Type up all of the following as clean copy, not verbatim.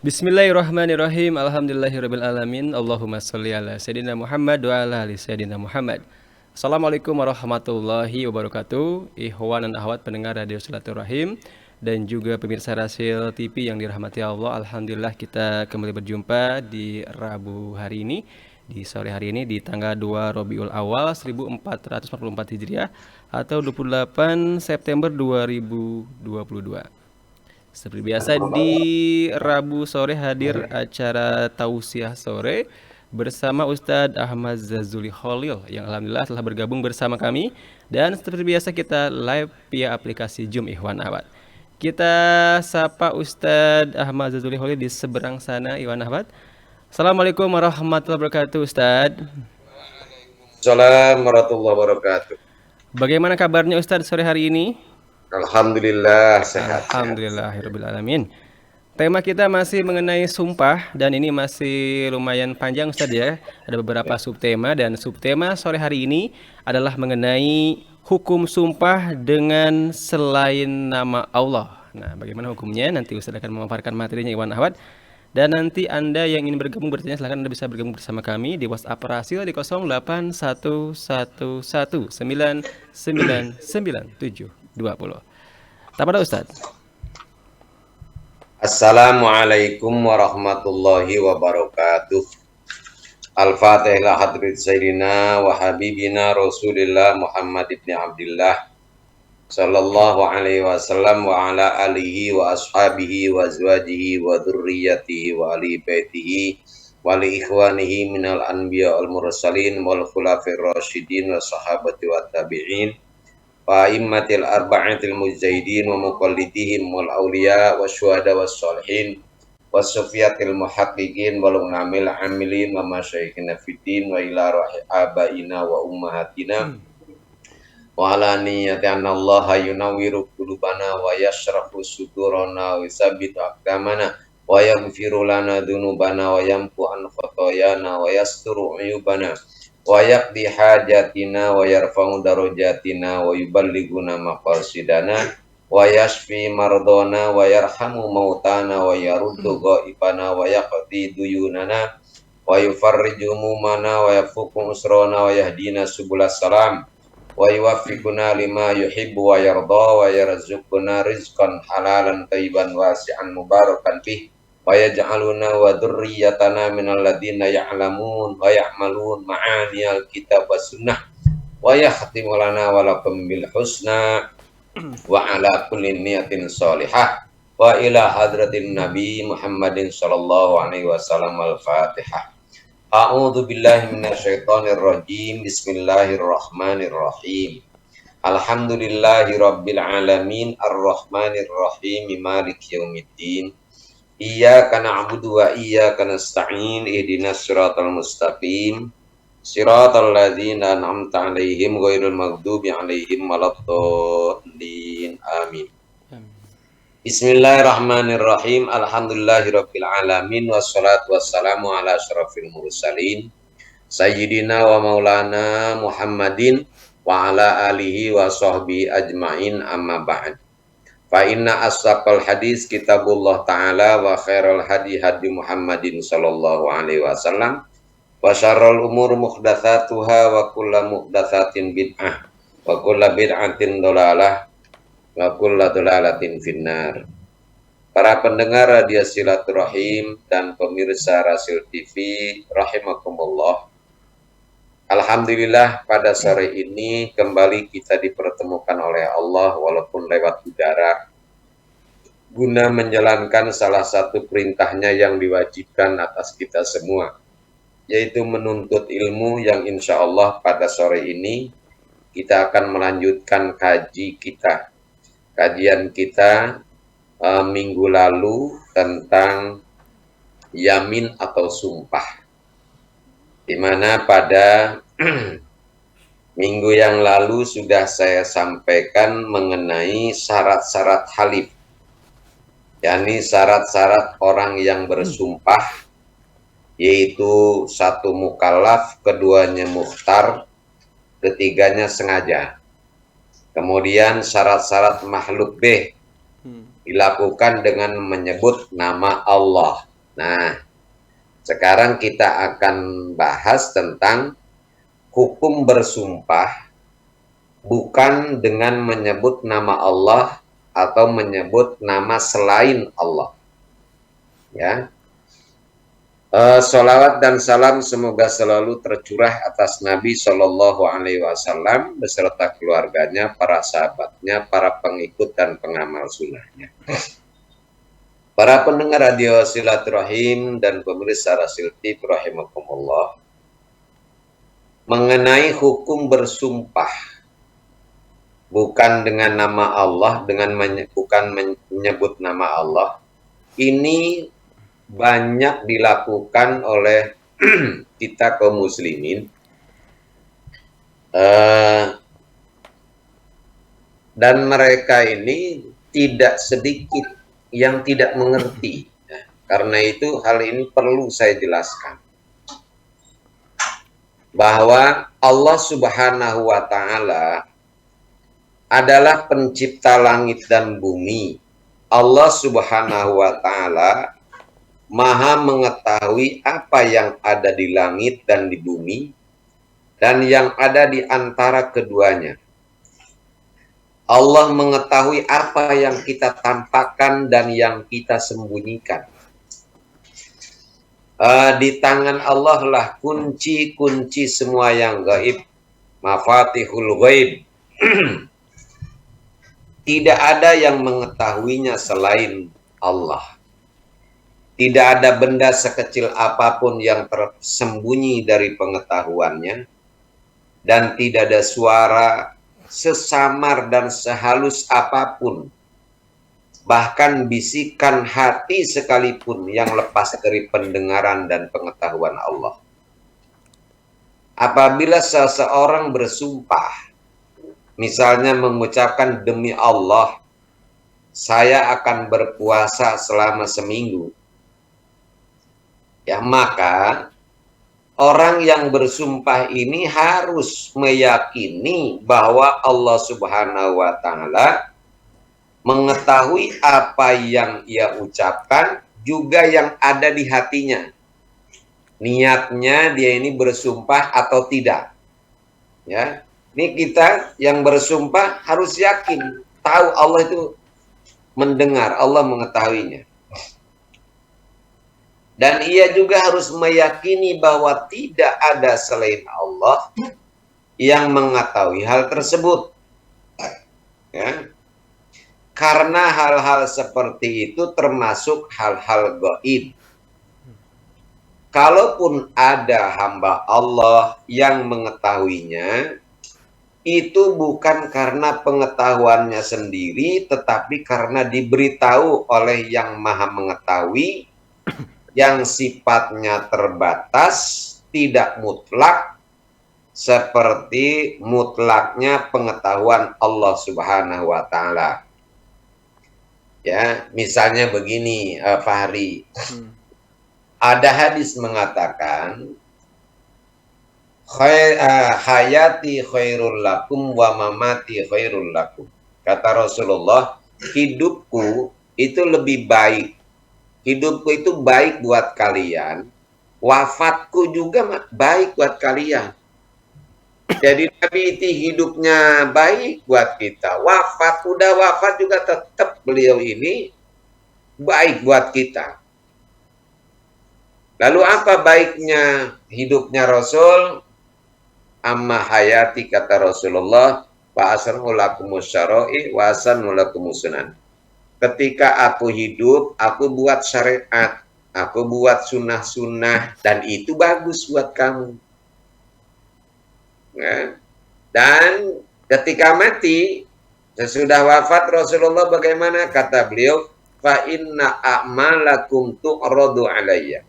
Bismillahirrahmanirrahim. Alhamdulillahirabbil alamin. Allahumma shalli ala sayidina Muhammad wa ala ali sayidina Muhammad. Assalamualaikum warahmatullahi wabarakatuh. Ikhwan dan akhwat pendengar Radio Silaturahim dan juga pemirsa Rasil TV yang dirahmati Allah. Alhamdulillah kita kembali berjumpa di Rabu hari ini, di sore hari ini di tanggal 2 Rabiul Awal 1444 Hijriah atau 28 September 2022. Seperti biasa di Rabu sore hadir acara tausiah sore bersama Ustadz Ahmad Zazuli Khalil yang alhamdulillah telah bergabung bersama kami, dan seperti biasa kita live via aplikasi Zoom Ikhwan Ahmad. Kita sapa Ustadz Ahmad Zazuli Khalil di seberang sana, Ikhwan Ahmad. Assalamualaikum warahmatullahi wabarakatuh, Ustadz. Assalamualaikum warahmatullahi wabarakatuh. Bagaimana kabarnya Ustadz sore hari ini? Alhamdulillah sehat. Alhamdulillahirrabbilalamin. Tema kita masih mengenai sumpah dan ini masih lumayan panjang Ustadz ya. Ada beberapa subtema dan subtema sore hari ini adalah mengenai hukum sumpah dengan selain nama Allah. Nah, bagaimana hukumnya? Nanti Ustadz akan memaparkan materinya Iwan Ahmad. Dan nanti Anda yang ingin bergabung bertanya silahkan Anda bisa bergabung bersama kami di WhatsApp Rasil di 081119999720. Tapada Ustadz. Assalamualaikum warahmatullahi wabarakatuh. Al-Fatihah hadrat Sayyidina wa Habibina Rasulillah Muhammad ibn Abdullah sallallahu alaihi wasallam wa ala alihi wa ashabihi wa azwajihi wa dhurriyyatihi wa ali baitihi wa li ikhwanihi minal anbiya wal mursalin wal khulafir rasyidin wa sahabati wa tabi'in wa immatil arba'atil mujahidin wa muqallidihim wal awliya wa syuhada wa salihin wa sufiyatil muhaqqiqin wal unamil amilin wa masyayikhina fiddin wa ila rahi abaina wa ummahatina wa ala niyati anna allaha yunawwiru qulubana wa yashrahu sudurana wa yusabbitu aqdamana wa yaghfiru lana dhunubana wa yamhu an khotoyana wa yasturu uyubana wa yaqdi hajatina wa yarfa'u darajatina wa yuballighuna maqasidana wa yashfi mardana wa yarhamu mautana wa yaruddu ghaibana wa yaqdi duyunana wa yufarriju humumana wa yafuku usrana wa yahdina subulas salam wa yuwaffiquna lima yuhibbu wa yarda wa yarzuquna rizqan halalan thayyiban wasi'an mubarakan fih wa yaj'aluna wa dzurriyyatana minal ladzina ya'lamun wa ya'malun ma'aniyal kitab was sunnah wa yakhtimu lana wa lakum bil husna wa ala kulli niyatin sholihah wa ila hadratin nabi Muhammadin sallallahu alaihi wasallam. Al-Fatihah. A'udzu billahi minasyaitonir rajim. Bismillahirrahmanirrahim. Alhamdulillahi rabbil alamin arrahmanir rahim maliki yaumiddin. Iyyaka na'budu wa iyyaka nasta'in ihdinas siratal mustaqim siratal ladzina an'amta 'alaihim ghairil maghdubi 'alaihim waladdallin. Amin. Bismillahirrahmanirrahim. Alhamdulillahirabbil alamin wassalatu wassalamu ala asyrafil mursalin sayyidina wa maulana Muhammadin wa ala alihi wa sahbihi ajmain, amma ba'd. Fa inna asdaqal hadis kitabullah ta'ala wa khairal hadi hadi Muhammadin sallallahu alaihi wasallam wa syarrul umur muhdatsatuha wa kullu muhdatsatin bid'ah wa kullu bid'atin dhalalah wa kullu dhalalatin finnar. Para pendengar Radio Silaturahim dan pemirsa Rasil TV rahimakumullah. Alhamdulillah pada sore ini kembali kita dipertemukan oleh Allah walaupun lewat udara guna menjalankan salah satu perintahnya yang diwajibkan atas kita semua, yaitu menuntut ilmu, yang insya Allah pada sore ini kita akan melanjutkan kajian kita minggu lalu tentang yamin atau sumpah, di mana pada minggu yang lalu sudah saya sampaikan mengenai syarat-syarat halif, yakni syarat-syarat orang yang bersumpah, yaitu satu mukallaf, keduanya mukhtar, ketiganya sengaja. Kemudian syarat-syarat makhluk B dilakukan dengan menyebut nama Allah. Nah, sekarang kita akan bahas tentang hukum bersumpah bukan dengan menyebut nama Allah atau menyebut nama selain Allah. Ya, Sholawat dan salam semoga selalu tercurah atas Nabi Shallallahu Alaihi Wasallam beserta keluarganya, para sahabatnya, para pengikut dan pengamal sunnahnya. Para pendengar radio Silaturahim dan pemirsa Rasil TV rahimakumullah, mengenai hukum bersumpah bukan dengan nama Allah, bukan menyebut nama Allah, ini banyak dilakukan oleh kita kaum muslimin, dan mereka ini tidak sedikit yang tidak mengerti. Karena itu hal ini perlu saya jelaskan bahwa Allah Subhanahu wa Ta'ala adalah pencipta langit dan bumi. Allah Subhanahu wa Ta'ala Maha mengetahui apa yang ada di langit dan di bumi dan yang ada di antara keduanya. Allah mengetahui apa yang kita tampakkan dan yang kita sembunyikan. Di tangan Allah lah kunci-kunci semua yang gaib, mafatihul ghaib. Tidak ada yang mengetahuinya selain Allah. Tidak ada benda sekecil apapun yang tersembunyi dari pengetahuannya, dan tidak ada suara sesamar dan sehalus apapun, bahkan bisikan hati sekalipun yang lepas dari pendengaran dan pengetahuan Allah. Apabila seseorang bersumpah, misalnya mengucapkan demi Allah, saya akan berpuasa selama seminggu, ya, maka orang yang bersumpah ini harus meyakini bahwa Allah Subhanahu wa Ta'ala mengetahui apa yang ia ucapkan, juga yang ada di hatinya. Niatnya dia ini bersumpah atau tidak. Ya, ini kita yang bersumpah harus yakin, tahu Allah itu mendengar, Allah mengetahuinya. Dan ia juga harus meyakini bahwa tidak ada selain Allah yang mengetahui hal tersebut. Ya. Karena hal-hal seperti itu termasuk hal-hal gaib. Kalaupun ada hamba Allah yang mengetahuinya, itu bukan karena pengetahuannya sendiri, tetapi karena diberitahu oleh yang Maha Mengetahui, yang sifatnya terbatas, tidak mutlak, seperti mutlaknya pengetahuan Allah Subhanahu wa Ta'ala. Ya, misalnya begini, Fahri. Ada hadis mengatakan, hayati khairul lakum wa mamati khairul lakum. Kata Rasulullah, hidupku itu lebih baik. Hidupku itu baik buat kalian, wafatku juga baik buat kalian. Jadi Nabi itu hidupnya baik buat kita, udah wafat juga tetap beliau ini baik buat kita. Lalu apa baiknya hidupnya Rasul? Amma hayati, kata Rasulullah, wa asanu lakumus syara'i wa asanu lakumus sunan. Ketika aku hidup, aku buat syariat, aku buat sunnah-sunnah, dan itu bagus buat kamu. Ya. Dan ketika mati, sesudah wafat Rasulullah bagaimana? Kata beliau, fa inna a'malakum tu'radu alayya.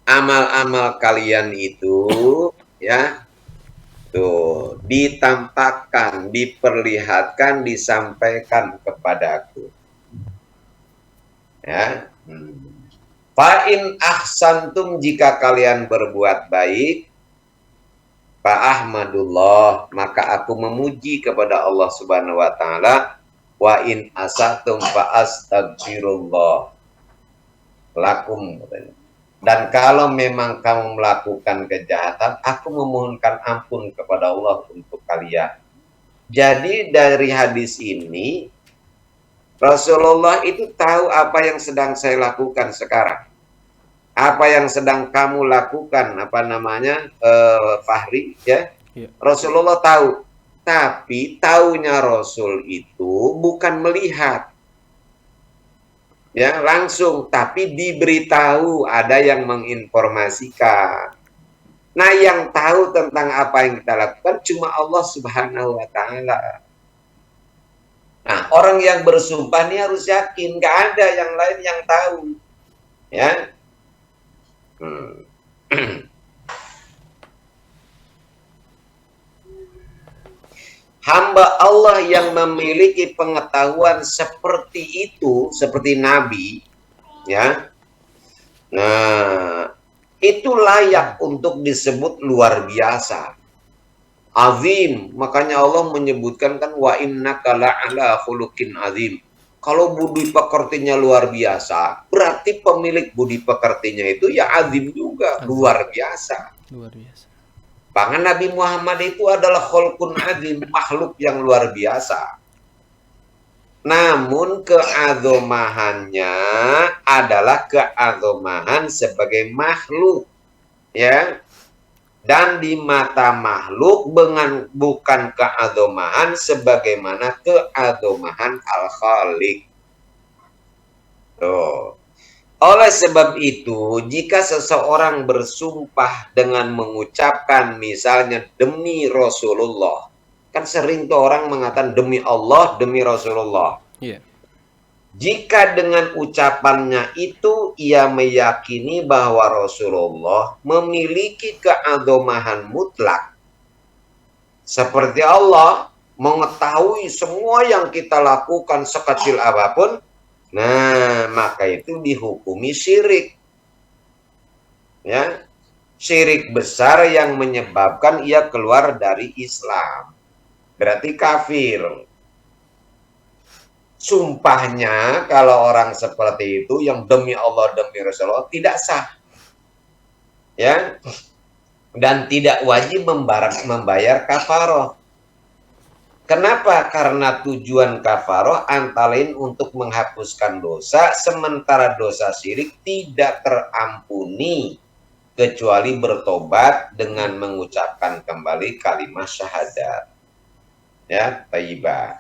Amal-amal kalian itu, ya, tuh, ditampakkan, diperlihatkan, disampaikan kepadaku. Ya. Fa'in ahsantum, jika kalian berbuat baik, fa'ahmadullah, maka aku memuji kepada Allah Subhanahu wa Ta'ala. Wa in asatum fa'astagfirullah. lakum katanya. Dan kalau memang kamu melakukan kejahatan, aku memohonkan ampun kepada Allah untuk kalian. Jadi dari hadis ini, Rasulullah itu tahu apa yang sedang saya lakukan sekarang. Apa yang sedang kamu lakukan, Fahri, ya. Iya. Rasulullah tahu. Tapi taunya Rasul itu bukan melihat. Ya, langsung, tapi diberitahu, ada yang menginformasikan. Nah, yang tahu tentang apa yang kita lakukan cuma Allah Subhanahu wa taala. Nah, orang yang bersumpah ini harus yakin, nggak ada yang lain yang tahu. Ya. Hamba Allah yang memiliki pengetahuan seperti itu, seperti Nabi, ya. Nah, itu layak untuk disebut luar biasa. Azim, makanya Allah menyebutkan kan wa innaka la'ala khuluqin azim. Kalau budi pekertinya luar biasa, berarti pemilik budi pekertinya itu ya azim juga, luar biasa. Luar biasa. Bahkan Nabi Muhammad itu adalah khulqun azim, makhluk yang luar biasa. Namun keazomahannya adalah keazomahan sebagai makhluk, ya. Dan di mata makhluk bukan keazomahan sebagaimana keazomahan Al-Khaliq. Tuh. Oleh sebab itu, jika seseorang bersumpah dengan mengucapkan misalnya demi Rasulullah, kan sering tuh orang mengatakan demi Allah, demi Rasulullah. Iya. Jika dengan ucapannya itu ia meyakini bahwa Rasulullah memiliki keagomahan mutlak, seperti Allah mengetahui semua yang kita lakukan sekecil apapun, nah, maka itu dihukumi syirik. Ya. Syirik besar yang menyebabkan ia keluar dari Islam. Berarti kafir. Sumpahnya kalau orang seperti itu yang demi Allah, demi Rasulullah tidak sah. Ya. Dan tidak wajib membayar kafaroh. Kenapa? Karena tujuan kafaroh antara lain untuk menghapuskan dosa, sementara dosa syirik tidak terampuni kecuali bertobat dengan mengucapkan kembali kalimat syahadat. Ya, thayyibah.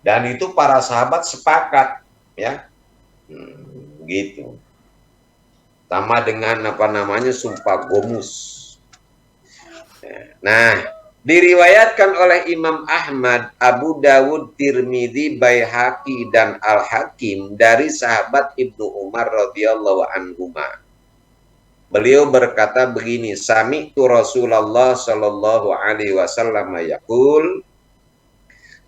Dan itu para sahabat sepakat, ya. Gitu. Sama dengan sumpah gomus. Nah, diriwayatkan oleh Imam Ahmad, Abu Dawud, Tirmidzi, Baihaqi, dan Al-Hakim dari sahabat Ibnu Umar radhiyallahu anhuma. Beliau berkata begini, sami'tu Rasulullah sallallahu alaihi wasallam yaqul,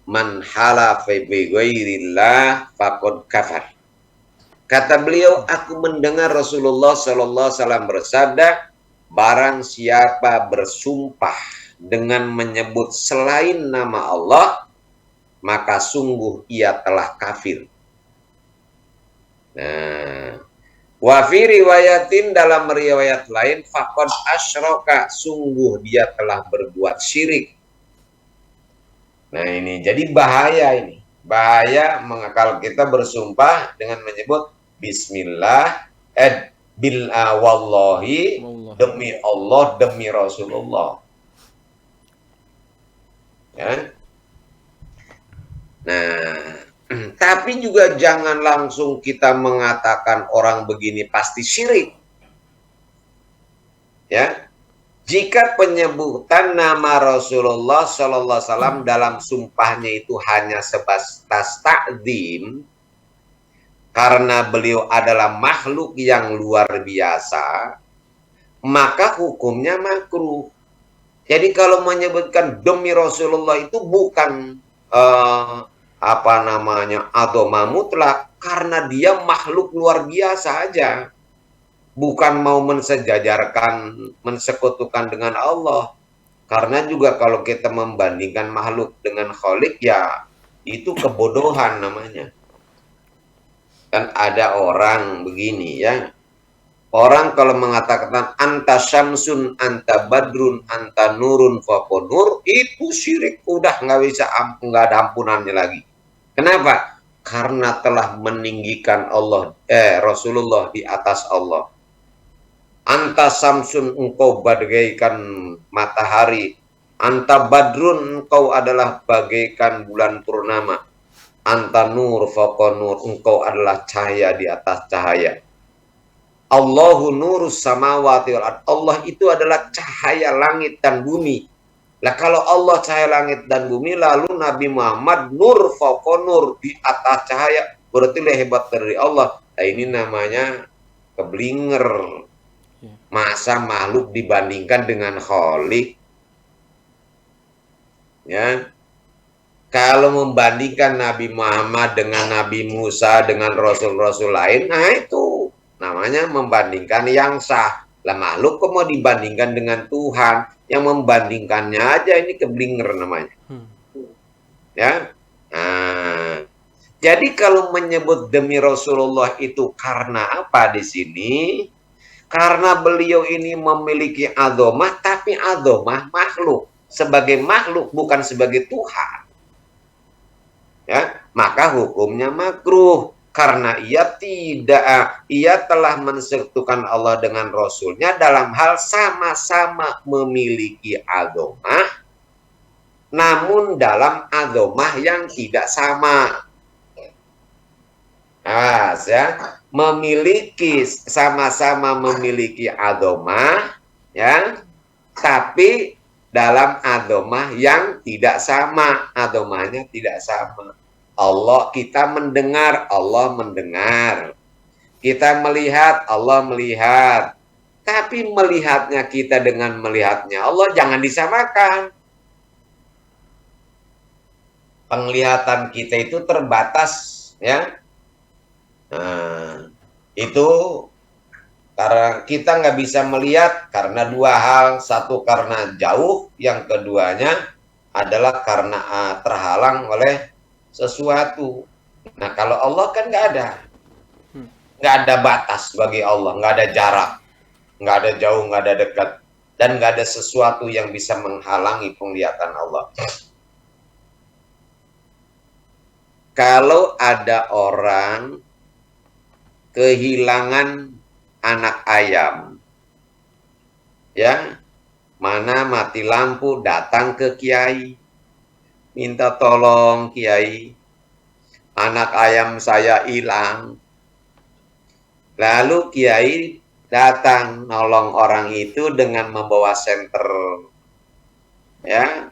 man halafa bi ghairillah faqad kafar. Kata beliau, aku mendengar Rasulullah sallallahu alaihi wasallam bersabda, barang siapa bersumpah dengan menyebut selain nama Allah, maka sungguh ia telah kafir. Nah, wa fi riwayatin, dalam riwayat lain, faqad asyraka, sungguh dia telah berbuat syirik. Nah, ini jadi bahaya ini. Bahaya kalau kita bersumpah dengan menyebut bismillah, wallahi, demi Allah, demi Rasulullah. Ya. Nah, tapi juga jangan langsung kita mengatakan orang begini pasti syirik. Ya. Jika penyebutan nama Rasulullah sallallahu alaihi wasallam dalam sumpahnya itu hanya sebatas takdim, karena beliau adalah makhluk yang luar biasa, maka hukumnya makruh. Jadi kalau menyebutkan demi Rasulullah itu bukan agama mutlak, karena dia makhluk luar biasa aja. Bukan mau mensejajarkan, mensekutukan dengan Allah. Karena juga kalau kita membandingkan makhluk dengan Khalik, ya itu kebodohan namanya. Kan ada orang begini ya, Orang kalau mengatakan anta syamsun, anta badrun, anta nurun fakonur, itu syirik, udah nggak ada ampunannya lagi. Kenapa? Karena telah meninggikan Rasulullah di atas Allah. Anta samsun, engkau bagaikan matahari. Anta badrun, engkau adalah bagaikan bulan purnama. Anta nur fakonur, engkau adalah cahaya di atas cahaya. Allahu nurus samawati wal ard. Allah itu adalah cahaya langit dan bumi. Lah kalau Allah cahaya langit dan bumi, lalu Nabi Muhammad nur fauqa nur, di atas cahaya, berarti lebih hebat dari Allah. Nah, ini namanya keblinger. Masa makhluk dibandingkan dengan Khalik? Ya. Kalau membandingkan Nabi Muhammad dengan Nabi Musa dengan rasul-rasul lain, nah itu namanya membandingkan yang sah. Lah makhluk kok mau dibandingkan dengan Tuhan? Yang membandingkannya aja ini keblinger namanya. Ya. Nah, jadi kalau menyebut demi Rasulullah itu karena apa di sini? Karena beliau ini memiliki azomah, tapi azomah makhluk. Sebagai makhluk, bukan sebagai Tuhan. Ya, maka hukumnya makruh. Karena ia telah mensekutukan Allah dengan Rasulnya dalam hal sama-sama memiliki azomah, namun dalam azomah yang tidak sama. Ya, sama-sama memiliki azomah, ya, tapi dalam azomah yang tidak sama, azomahnya tidak sama. Allah, kita mendengar, Allah mendengar. Kita melihat, Allah melihat. Tapi melihatnya kita dengan melihatnya Allah jangan disamakan. Penglihatan kita itu terbatas, ya. Nah, itu karena kita nggak bisa melihat karena dua hal. Satu karena jauh, yang keduanya adalah karena terhalang oleh sesuatu. Nah, kalau Allah kan nggak ada batas bagi Allah, nggak ada jarak, nggak ada jauh, nggak ada dekat, dan nggak ada sesuatu yang bisa menghalangi penglihatan Allah. Kalau ada orang kehilangan anak ayam, ya, mana mati lampu, datang ke kiai, minta tolong kiai, anak ayam saya hilang. Lalu kiai datang nolong orang itu dengan membawa senter, ya.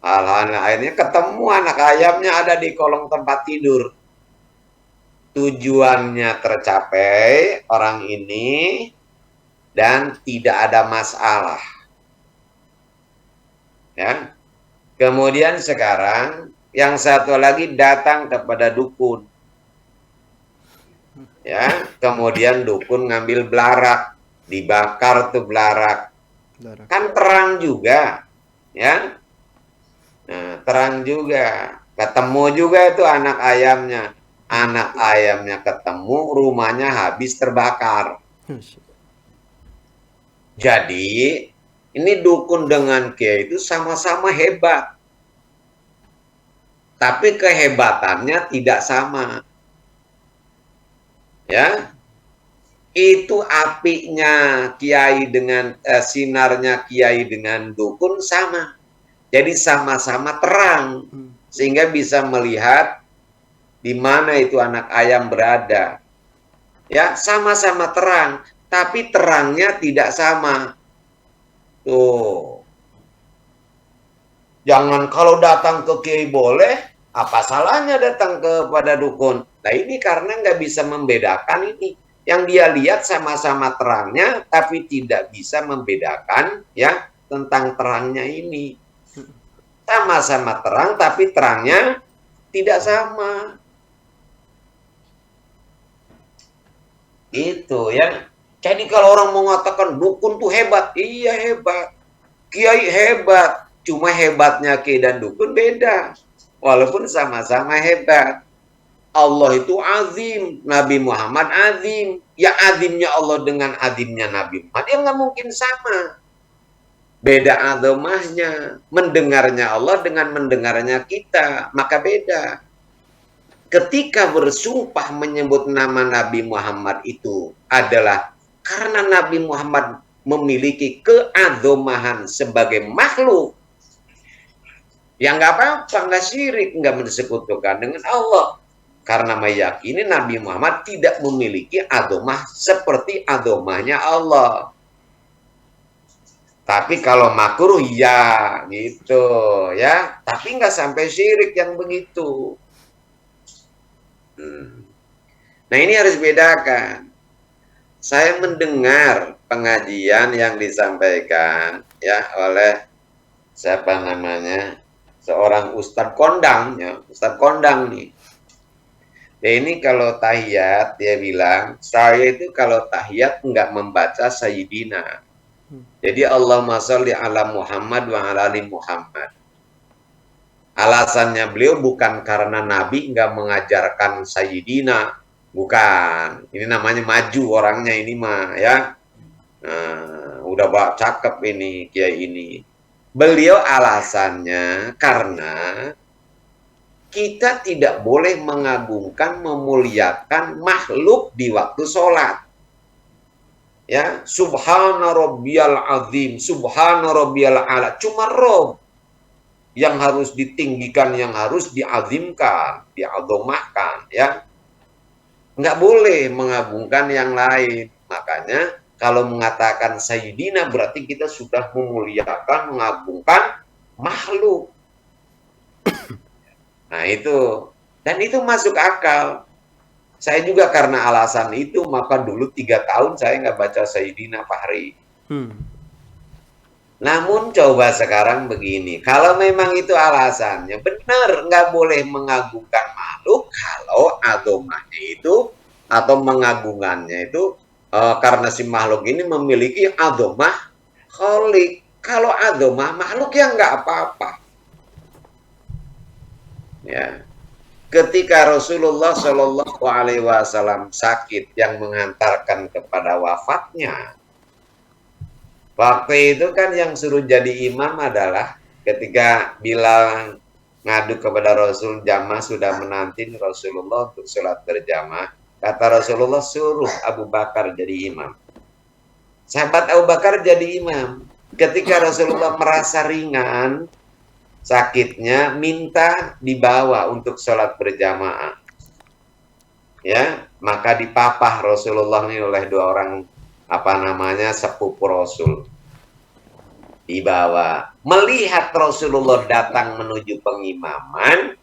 Akhirnya ketemu anak ayamnya ada di kolong tempat tidur. Tujuannya tercapai orang ini dan tidak ada masalah. Ya. Kemudian sekarang yang satu lagi datang kepada dukun. Ya, kemudian dukun ngambil belarak, dibakar tuh belarak. Kan terang juga, ya. Nah, terang juga. Ketemu juga itu anak ayamnya. Anak ayamnya ketemu, rumahnya habis terbakar. Jadi, ini dukun dengan kiai itu sama-sama hebat. Tapi kehebatannya tidak sama. Ya, itu apinya kiai dengan sinarnya kiai dengan dukun sama. Jadi sama-sama terang, sehingga bisa melihat di mana itu anak ayam berada. Ya, sama-sama terang, tapi terangnya tidak sama. Tuh. Jangan kalau datang ke kiai boleh, apa salahnya datang kepada dukun? Nah, ini karena nggak bisa membedakan ini. Yang dia lihat sama-sama terangnya, tapi tidak bisa membedakan, ya, tentang terangnya ini. Sama-sama terang, tapi terangnya tidak sama. Itu, ya. Jadi kalau orang mengatakan dukun tuh hebat, iya hebat. Kiai hebat, cuma hebatnya kiai dan dukun beda. Walaupun sama-sama hebat. Allah itu azim, Nabi Muhammad azim. Ya azimnya Allah dengan azimnya Nabi Muhammad, ya nggak mungkin sama. Beda azamahnya. Mendengarnya Allah dengan mendengarnya kita, maka beda. Ketika bersumpah menyebut nama Nabi Muhammad itu adalah karena Nabi Muhammad memiliki keazomahan sebagai makhluk, ya nggak apa-apa, nggak syirik, nggak mensekutukan dengan Allah. Karena meyakini Nabi Muhammad tidak memiliki azomah seperti azomahnya Allah. Tapi kalau makruh ya gitu ya, tapi nggak sampai syirik yang begitu. Nah ini harus bedakan. Saya mendengar pengajian yang disampaikan ya oleh siapa namanya, seorang Ustadz Kondang ya, Ustadz Kondang nih. Nah ini kalau tahiyat dia bilang, saya itu kalau tahiyat nggak membaca Sayyidina. Jadi Allahumma sholli ala Muhammad wa ala ali Muhammad. Alasannya beliau bukan karena Nabi nggak mengajarkan Sayyidina, bukan. Ini namanya maju orangnya ini mah ya. Nah, udah cakep ini kiai ini. Beliau alasannya karena kita tidak boleh mengagungkan, memuliakan makhluk di waktu sholat. Ya, subhana rabbiyal azim, subhana rabbiyal ala. Cuma Rob yang harus ditinggikan, yang harus diazimkan, diazomahkan, ya. Nggak boleh mengagungkan yang lain. Makanya kalau mengatakan Sayyidina berarti kita sudah memuliakan, mengagungkan makhluk. Nah itu, dan itu masuk akal. Saya juga karena alasan itu, maka dulu 3 tahun saya nggak baca Sayyidina Fahri. Namun coba sekarang begini, kalau memang itu alasannya, benar nggak boleh mengagungkan makhluk kalau adomahnya itu, atau mengagungannya itu, karena si makhluk ini memiliki adomah kholik. Kalau adomah makhluk ya nggak apa-apa. Ya, ketika Rasulullah Shallallahu Alaihi Wasallam sakit yang mengantarkan kepada wafatnya, waktu itu kan yang suruh jadi imam adalah ketika Bilal ngadu kepada Rasul, jamaah sudah menanti Rasulullah untuk sholat berjamaah. Kata Rasulullah, suruh Abu Bakar jadi imam. Sahabat Abu Bakar jadi imam. Ketika Rasulullah merasa ringan sakitnya, minta dibawa untuk sholat berjamaah. Ya, maka dipapah Rasulullah ini oleh 2 orang sepupu Rasul. Dibawa. Melihat Rasulullah datang menuju pengimaman,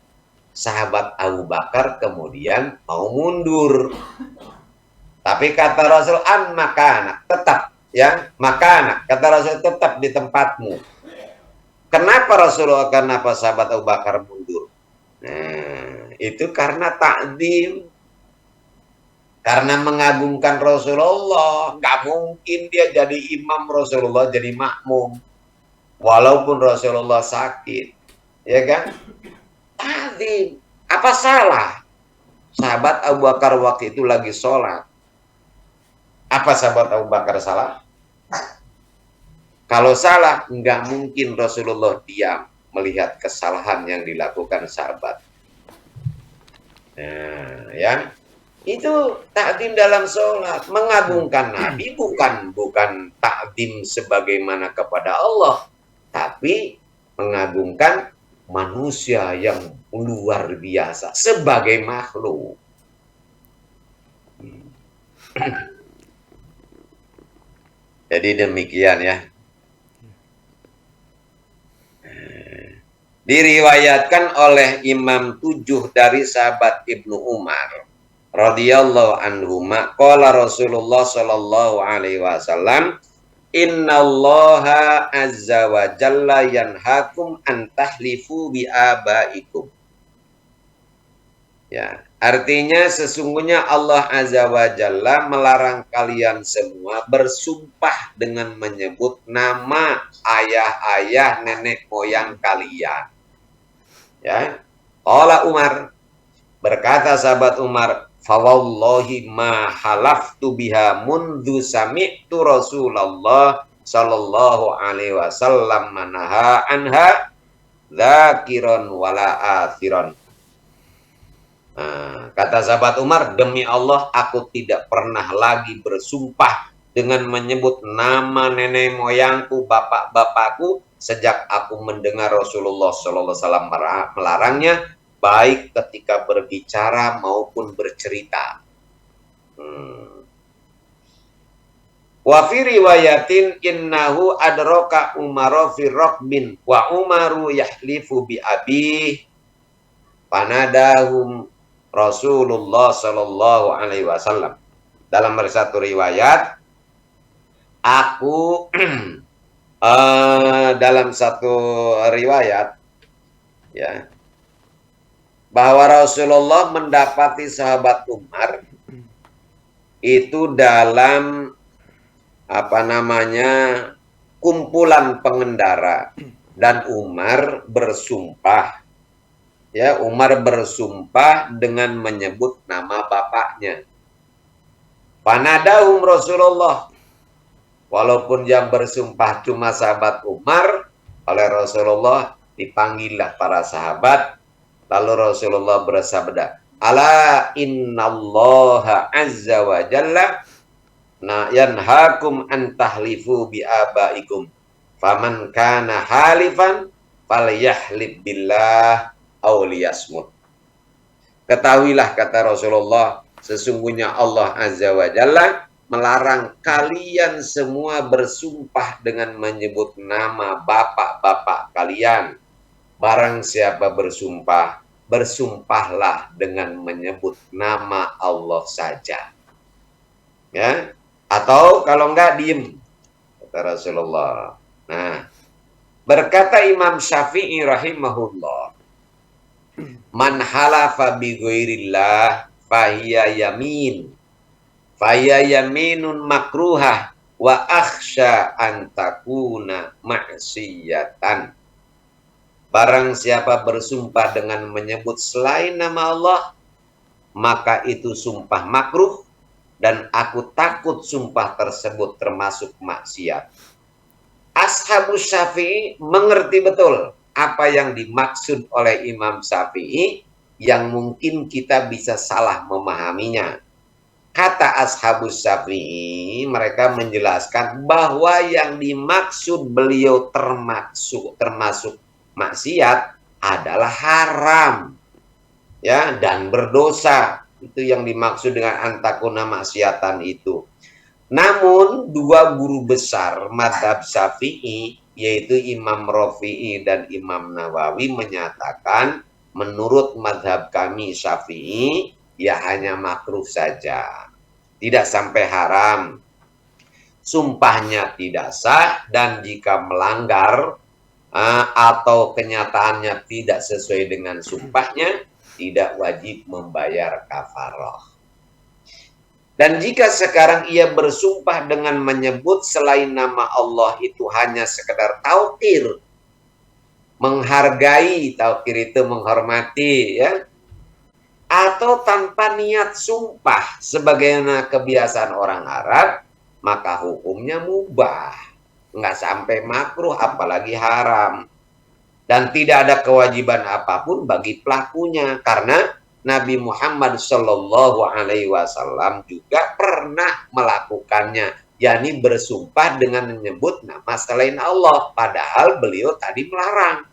sahabat Abu Bakar kemudian mau mundur. Tapi kata Rasul, makana, tetap ya, makana, kata Rasul, tetap di tempatmu. Kenapa Rasulullah, kenapa sahabat Abu Bakar mundur? Nah, itu karena takdim, karena mengagungkan Rasulullah. Nggak mungkin dia jadi imam, Rasulullah jadi makmum, walaupun Rasulullah sakit, ya kan? Takdim. Apa salah? Sahabat Abu Bakar waktu itu lagi sholat. Apa sahabat Abu Bakar salah? Kalau salah, nggak mungkin Rasulullah diam melihat kesalahan yang dilakukan sahabat. Nah, ya, itu takdim dalam sholat. Mengagungkan Nabi bukan takdim sebagaimana kepada Allah, tapi mengagungkan manusia yang luar biasa sebagai makhluk. Jadi demikian ya. Diriwayatkan oleh Imam 7 dari sahabat Ibnu Umar radhiyallahu anhuma, qala Rasulullah sallallahu alaihi wasallam, innallaha azza wa jalla yanhakum an tahlifu bi abaikum. Ya, artinya sesungguhnya Allah azza wa jalla melarang kalian semua bersumpah dengan menyebut nama ayah-ayah nenek moyang kalian. Ya, qala Umar, Berkata sahabat Umar, "Fawallahi ma halaftu biha mundu sami'tu Rasulullah sallallahu alaihi wasallam manaha anha dzakiron wala athiron." Nah, kata sahabat Umar, demi Allah aku tidak pernah lagi bersumpah dengan menyebut nama nenek moyangku, bapak-bapakku sejak aku mendengar Rasulullah sallallahu alaihi wasallam melarangnya, baik ketika berbicara maupun bercerita. Wa fi riwayatin innahu adraka Umar fi raqbin wa Umaru yahlifu bi abi panadahum Rasulullah sallallahu alaihi wasallam. Dalam satu riwayat, aku dalam satu riwayat ya, bahwa Rasulullah mendapati sahabat Umar itu dalam kumpulan pengendara, dan Umar bersumpah. Ya, Umar bersumpah dengan menyebut nama bapaknya. Panadahum Rasulullah. Walaupun yang bersumpah cuma sahabat Umar, oleh Rasulullah dipanggillah para sahabat. Lalu Rasulullah bersabda, "Ala innallaha azza wa jalla yanhakum an tahlifu bi abaikum. Faman kana halifan falyahlib billah aw liyasmut." Ketahuilah, kata Rasulullah, sesungguhnya Allah azza wa jalla melarang kalian semua bersumpah dengan menyebut nama bapak-bapak kalian. Barang siapa bersumpah, bersumpahlah dengan menyebut nama Allah saja. Ya, atau kalau enggak diem, kata Rasulullah. Nah, berkata Imam Syafi'i rahimahullah, "Man halafa bi ghairillah fahiya yamin. Fahiya yaminun makruhah wa akhsha an takuna ma'siyatan." Barang siapa bersumpah dengan menyebut selain nama Allah, maka itu sumpah makruh, dan aku takut sumpah tersebut termasuk maksiat. Ashabus Syafi'i mengerti betul apa yang dimaksud oleh Imam Syafi'i, yang mungkin kita bisa salah memahaminya. Kata Ashabus Syafi'i, mereka menjelaskan bahwa yang dimaksud beliau termasuk maksiat adalah haram, ya, dan berdosa. Itu yang dimaksud dengan antakuna maksiatan itu. Namun dua guru besar madhab Syafi'i, yaitu Imam Rafi'i dan Imam Nawawi, menyatakan menurut madhab kami Syafi'i ya hanya makruh saja, tidak sampai haram. Sumpahnya tidak sah, dan jika melanggar atau kenyataannya tidak sesuai dengan sumpahnya, tidak wajib membayar kafarah. Dan jika sekarang ia bersumpah dengan menyebut selain nama Allah, itu hanya sekedar tauqir, menghargai, tauqir itu menghormati, ya, atau tanpa niat sumpah sebagaimana kebiasaan orang Arab, maka hukumnya mubah, nggak sampai makruh apalagi haram. Dan tidak ada kewajiban apapun bagi pelakunya, karena Nabi Muhammad Shallallahu Alaihi Wasallam juga pernah melakukannya, yakni bersumpah dengan menyebut nama selain Allah, padahal beliau tadi melarang.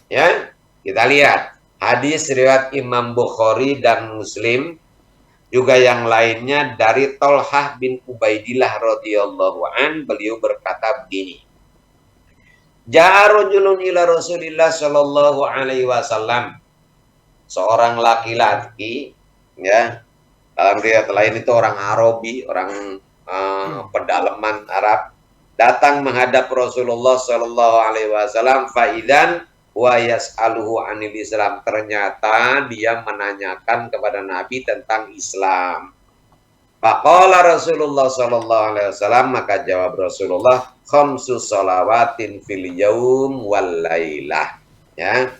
Ya, kita lihat hadis riwayat Imam Bukhari dan Muslim, juga yang lainnya dari Tolhah bin Ubaidillah radhiyallahu an, beliau berkata begini, "Ja'a rajulun ila Rasulillah sallallahu alaihi wasallam." Seorang laki-laki, ya, dalam riwayat lain itu orang Arabi, orang pedalaman Arab, datang menghadap Rasulullah sallallahu alaihi wasallam, faidan wa yas'aluhu anil Islam. Ternyata dia menanyakan kepada Nabi tentang Islam. Faqala Rasulullah sallallahu alaihi wasallam, maka jawab Rasulullah, "Khamsu shalawatin fil yaum wal lailah." Ya.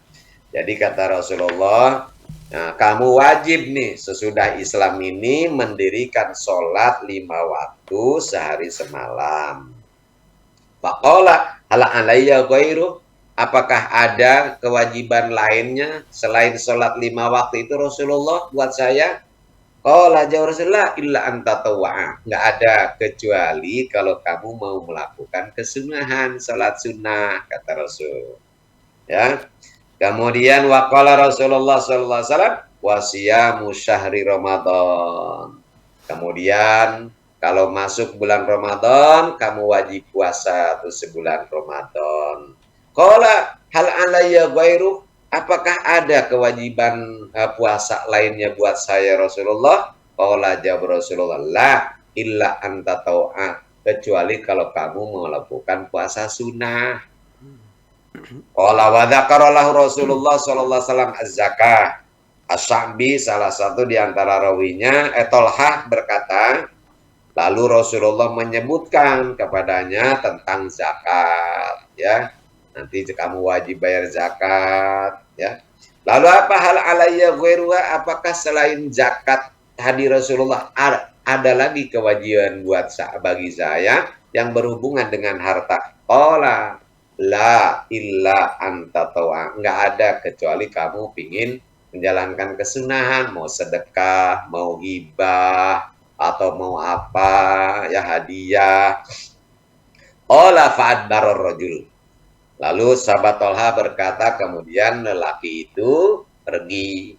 Jadi kata Rasulullah, Nah, kamu wajib nih sesudah Islam ini mendirikan sholat 5 waktu sehari semalam. Faqala hal alayya ghairu? Apakah ada kewajiban lainnya selain sholat 5 waktu itu Rasulullah buat saya? Qala jawab Rasulullah illa anta tawwa'a. Nggak ada kecuali kalau kamu mau melakukan kesunahan, sholat sunnah, kata Rasul. Ya. Kemudian waqala Rasulullah sallallahu alaihi wasallam wasiyamu syahri Ramadan. Kemudian kalau masuk bulan Ramadan, kamu wajib puasa tuh sebulan Ramadan. Qala hal alayya ghairu? Apakah ada kewajiban puasa lainnya buat saya Rasulullah? Qala jawab Rasulullah, la illa anta tau'a. Kecuali kalau kamu melakukan puasa sunnah. Qala wa dzakaralahu Rasulullah sallallahu alaihi wasallam az-zakah. Asy-Sya'bi salah satu di antara rawinya Tolhah berkata, lalu Rasulullah menyebutkan kepadanya tentang zakat, ya. Nanti kamu wajib bayar zakat, ya. Lalu apa hal alayya ghairuha? Apakah selain zakat tadi Rasulullah ada lagi kewajiban buat bagi saya yang berhubungan dengan harta? Qala la illa anta tawa. Enggak ada kecuali kamu pingin menjalankan kesunahan, mau sedekah, mau hibah, atau mau apa, ya hadiah. Ola fa'ad baror rojul. Lalu sahabat Tolha berkata, kemudian lelaki itu pergi.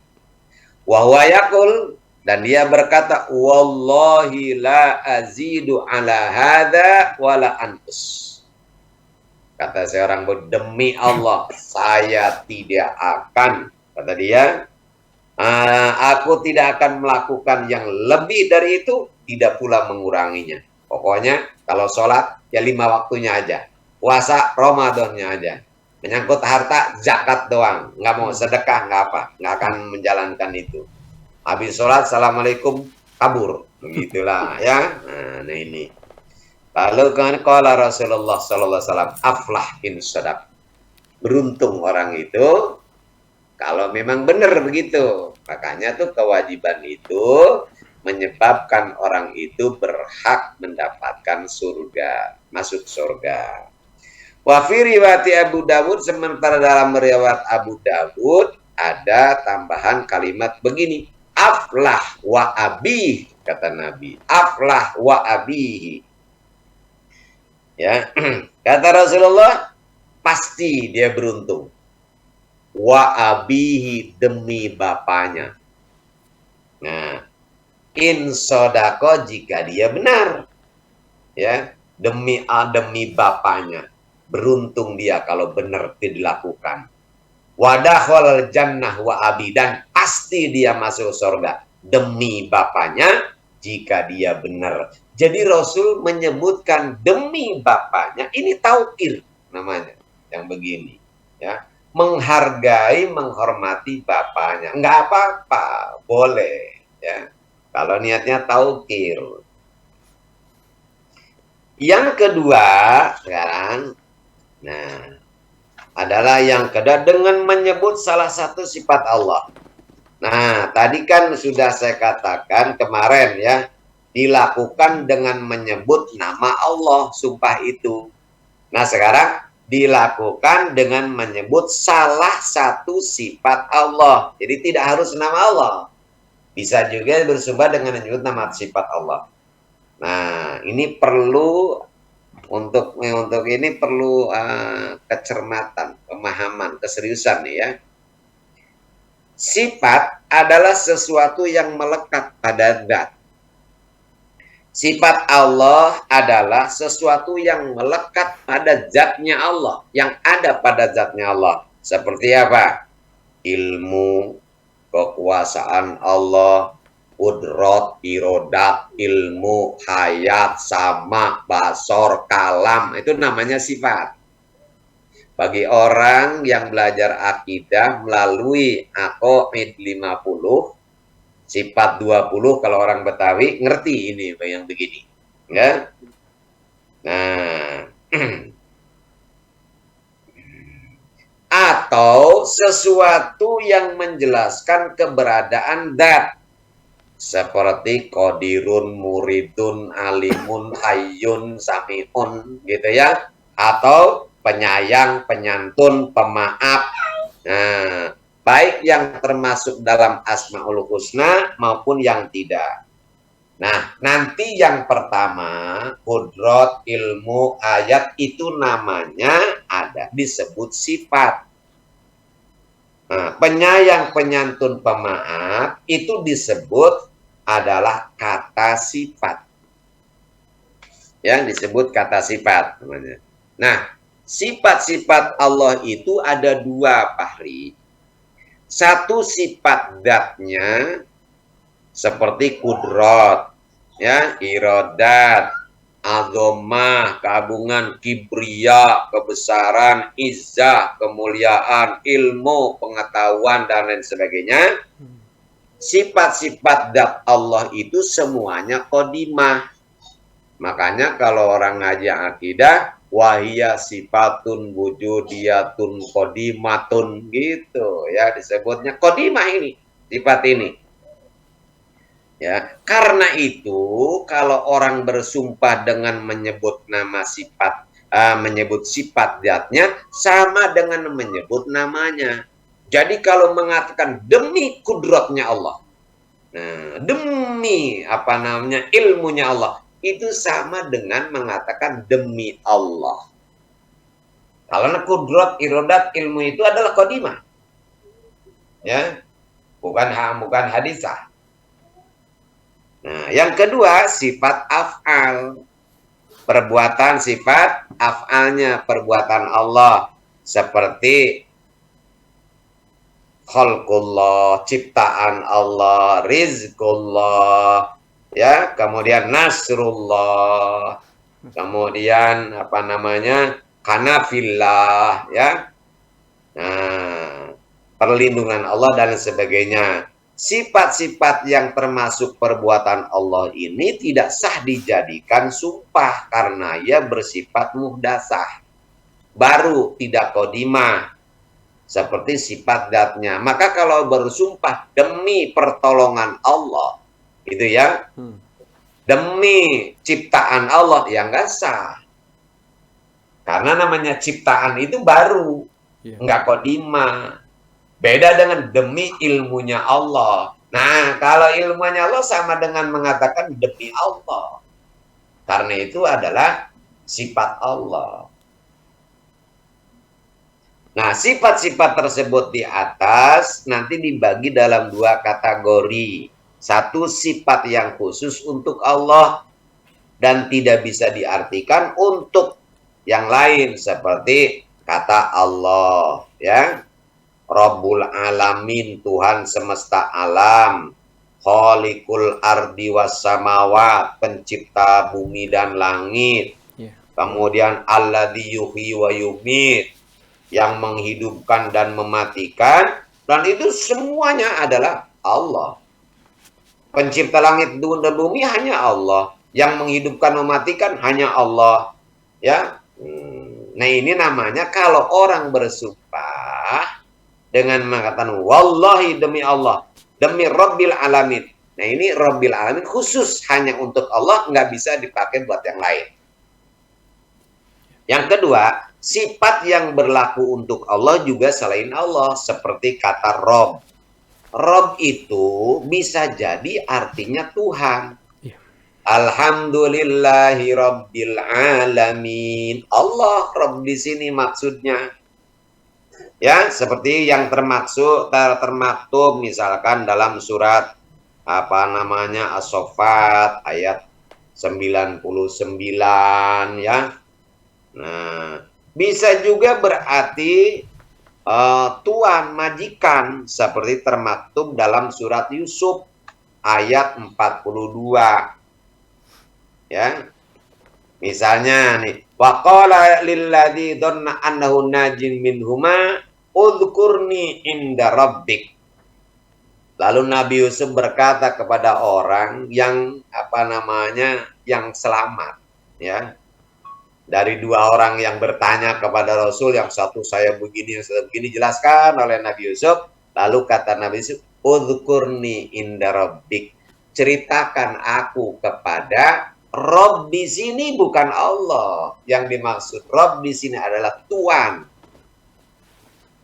Wahwa yakul, dan dia berkata, wallahi la azidu ala hadha wala antus. Kata seorang, demi Allah, saya tidak akan, kata dia, aku tidak akan melakukan yang lebih dari itu, tidak pula menguranginya. Pokoknya kalau sholat, ya 5 waktunya aja. Puasa, Ramadannya aja. Menyangkut harta, zakat doang. Nggak mau sedekah, nggak apa. Nggak akan menjalankan itu. Habis sholat, Assalamualaikum, kabur. Begitulah ya. Nah ini. Lalu kan qala Rasulullah sallallahu alaihi wasallam, aflah in sadaq. Beruntung orang itu kalau memang benar begitu. Makanya tuh kewajiban itu menyebabkan orang itu berhak mendapatkan surga, masuk surga. Wa fi riwayat Abu Dawud, sementara dalam riwayat Abu Dawud ada tambahan kalimat begini, aflah wa abih, kata Nabi, aflah wa abih. Ya, kata Rasulullah, pasti dia beruntung. Wa abihi, demi bapaknya. Nah, in sodako, jika dia benar, ya, demi bapaknya, beruntung dia kalau benar dilakukan. Wadahul jannah wa abi, dan pasti dia masuk surga demi bapaknya jika dia benar. Jadi Rasul menyebutkan demi bapaknya, ini taukir namanya, yang begini, ya, menghargai, menghormati bapaknya, enggak apa-apa, boleh, ya, kalau niatnya taukir. Yang kedua sekarang, nah, adalah yang kedua dengan menyebut salah satu sifat Allah. Nah, tadi kan sudah saya katakan kemarin ya, dilakukan dengan menyebut nama Allah, sumpah itu. Nah, sekarang dilakukan dengan menyebut salah satu sifat Allah. Jadi tidak harus nama Allah. Bisa juga bersumpah dengan menyebut nama sifat Allah. Nah, ini perlu untuk ini perlu kecermatan, pemahaman, keseriusan ya. Sifat adalah sesuatu yang melekat pada zat. Sifat Allah adalah sesuatu yang melekat pada zatnya Allah, yang ada pada zatnya Allah. Seperti apa? Ilmu, kekuasaan Allah, qudrat, irodat, ilmu, hayat, sama, basor, kalam, itu namanya sifat. Bagi orang yang belajar akidah melalui Aqaid 50, sifat 20 kalau orang Betawi ngerti ini yang begini, ya. Nah, atau sesuatu yang menjelaskan keberadaan zat seperti qadirun, muridun, alimun, hayyun, samiun gitu ya, atau penyayang, penyantun, pemaaf. Nah, baik yang termasuk dalam Asmaul Husna maupun yang tidak. Nah, nanti yang pertama, kudrat, ilmu, ayat itu namanya ada disebut sifat. Nah, penyayang, penyantun, pemaaf itu disebut adalah kata sifat. Yang disebut kata sifat namanya. Nah, sifat-sifat Allah itu ada dua, Fahri. Satu sifat zatnya seperti kudrat, ya, iradat, azomah, keagungan, kibria, kebesaran, izzah, kemuliaan, ilmu, pengetahuan, dan lain sebagainya. Sifat-sifat zat Allah itu semuanya qadimah. Makanya kalau orang ngaji akidah, wahia sifatun wujudiyatun qadimatun gitu ya, disebutnya qadimah ini, sifat ini. Ya, karena itu kalau orang bersumpah dengan menyebut nama sifat, menyebut sifat zatnya sama dengan menyebut namanya. Jadi kalau mengatakan demi kudratnya Allah, nah, demi apa namanya ilmunya Allah, itu sama dengan mengatakan demi Allah. Karena kudrat, iradat, ilmu itu adalah qadimah. Ya, bukan hadisah. Nah, yang kedua sifat af'al. Perbuatan sifat af'alnya perbuatan Allah seperti khalqullah, ciptaan Allah, rizqullah, ya, kemudian nasrullah, kemudian apa namanya? Kanafillah, ya. Nah, perlindungan Allah dan sebagainya. Sifat-sifat yang termasuk perbuatan Allah ini tidak sah dijadikan sumpah karena ia bersifat muhdasah. Baru tidak qadimah seperti sifat zatnya. Maka kalau bersumpah demi pertolongan Allah, itu ya, demi ciptaan Allah, ya nggak sah. Karena namanya ciptaan itu baru, nggak qadimah. Beda dengan demi ilmunya Allah. Nah, kalau ilmunya Allah sama dengan mengatakan demi Allah. Karena itu adalah sifat Allah. Nah, sifat-sifat tersebut di atas nanti dibagi dalam dua kategori. Satu sifat yang khusus untuk Allah dan tidak bisa diartikan untuk yang lain seperti kata Allah, ya. Rabbul alamin, Tuhan semesta alam, khaliqul ardi was samawat, pencipta bumi dan langit. Kemudian alladzi yuhyi wa yumit, yang menghidupkan dan mematikan, dan itu semuanya adalah Allah. Pencipta langit dan bumi hanya Allah, yang menghidupkan mematikan hanya Allah, ya. Nah, ini namanya kalau orang bersumpah dengan mengatakan wallahi demi Allah, demi Rabbil alamin. Nah, ini Rabbil alamin khusus hanya untuk Allah, nggak bisa dipakai buat yang lain. Yang kedua, sifat yang berlaku untuk Allah juga selain Allah, seperti kata Rob. Rob itu bisa jadi artinya Tuhan. Alhamdulillahi Rabbil alamin. Allah Rob di sini maksudnya. Ya, seperti yang termaktub misalkan dalam surat apa namanya As-Saffat ayat 99 ya. Nah, bisa juga berarti tuan, majikan seperti termaktub dalam surat Yusuf ayat 42. Ya. Misalnya nih, waqala lilladzi dhanna annahu najin minhuma udhkurni inda rabbik. Lalu Nabi Yusuf berkata kepada orang yang apa namanya yang selamat, ya. Dari dua orang yang bertanya kepada Rasul, yang satu saya begini, yang satu begini, jelaskan oleh Nabi Yusuf. Lalu kata Nabi Yusuf, udhkurni inda rabbik. Ceritakan aku kepada Rob. Di sini bukan Allah. Yang dimaksud Rob di sini adalah Tuhan.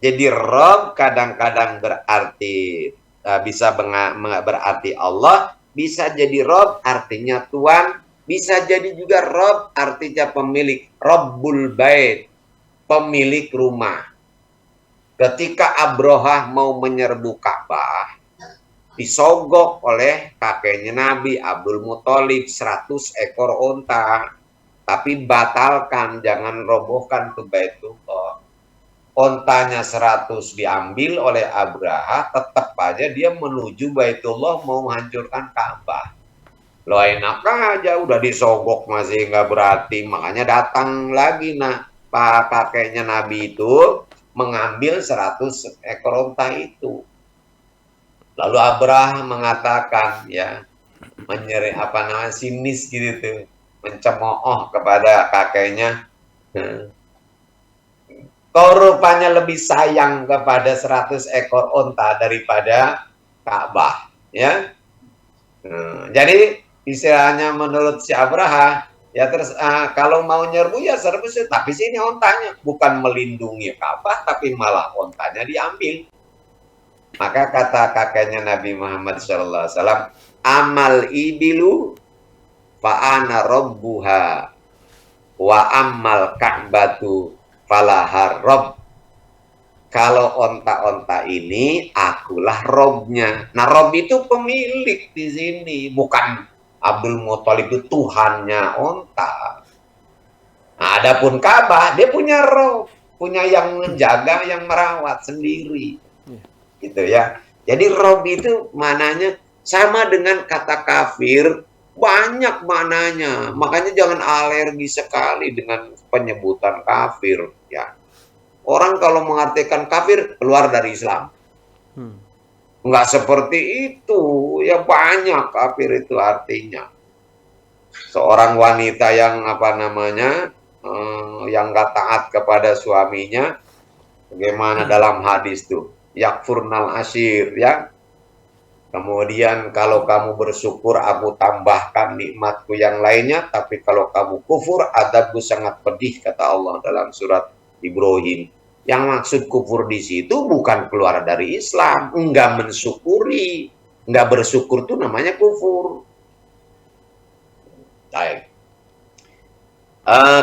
Jadi Rob kadang-kadang berarti bisa berarti Allah, bisa jadi Rob artinya Tuhan, bisa jadi juga Rob artinya pemilik, Rabbul Bait, pemilik rumah. Ketika Abrahah mau menyerbu Ka'bah, disogok oleh kakeknya Nabi Abdul Muthalib 100 ekor onta. Tapi batalkan, jangan robohkan ke Baitullah. Ontanya 100 diambil oleh Abraha, tetap aja dia menuju Baitullah mau menghancurkan Ka'bah. Lo enak aja, udah disogok masih nggak berarti. Makanya datang lagi pak kakeknya Nabi itu mengambil 100 ekor onta itu. Lalu Abraha mengatakan ya, sinis gitu, mencemooh kepada kakeknya. Kau rupanya lebih sayang kepada 100 ekor onta daripada Ka'bah, ya. Jadi istilahnya menurut si Abraha, ya terus kalau mau nyerbu ya serbu sih, tapi sini ontanya bukan melindungi Ka'bah, tapi malah ontanya diambil. Maka kata kakeknya Nabi Muhammad SAW, amal ibilu fa'ana robbuha wa amal ka'batu falahar rob. Kalau onta-onta ini akulah robnya. Nah, rob itu pemilik di sini, bukan Abdul Muthalib itu Tuhannya onta. Nah, adapun Ka'bah dia punya rob, punya yang menjaga, yang merawat sendiri, gitu ya. Jadi rob itu mananya sama dengan kata kafir, banyak maknanya. Makanya jangan alergi sekali dengan penyebutan kafir, ya. Orang kalau mengartikan kafir keluar dari Islam. Enggak seperti itu, ya banyak kafir itu artinya. Seorang wanita yang yang enggak taat kepada suaminya, bagaimana dalam hadis tuh, yakfurnal asyir, ya. Kemudian kalau kamu bersyukur, aku tambahkan nikmatku yang lainnya. Tapi kalau kamu kufur, adabku sangat pedih, kata Allah dalam surat Ibrahim. Yang maksud kufur di situ bukan keluar dari Islam, enggak mensyukuri, enggak bersyukur itu namanya kufur. Baik.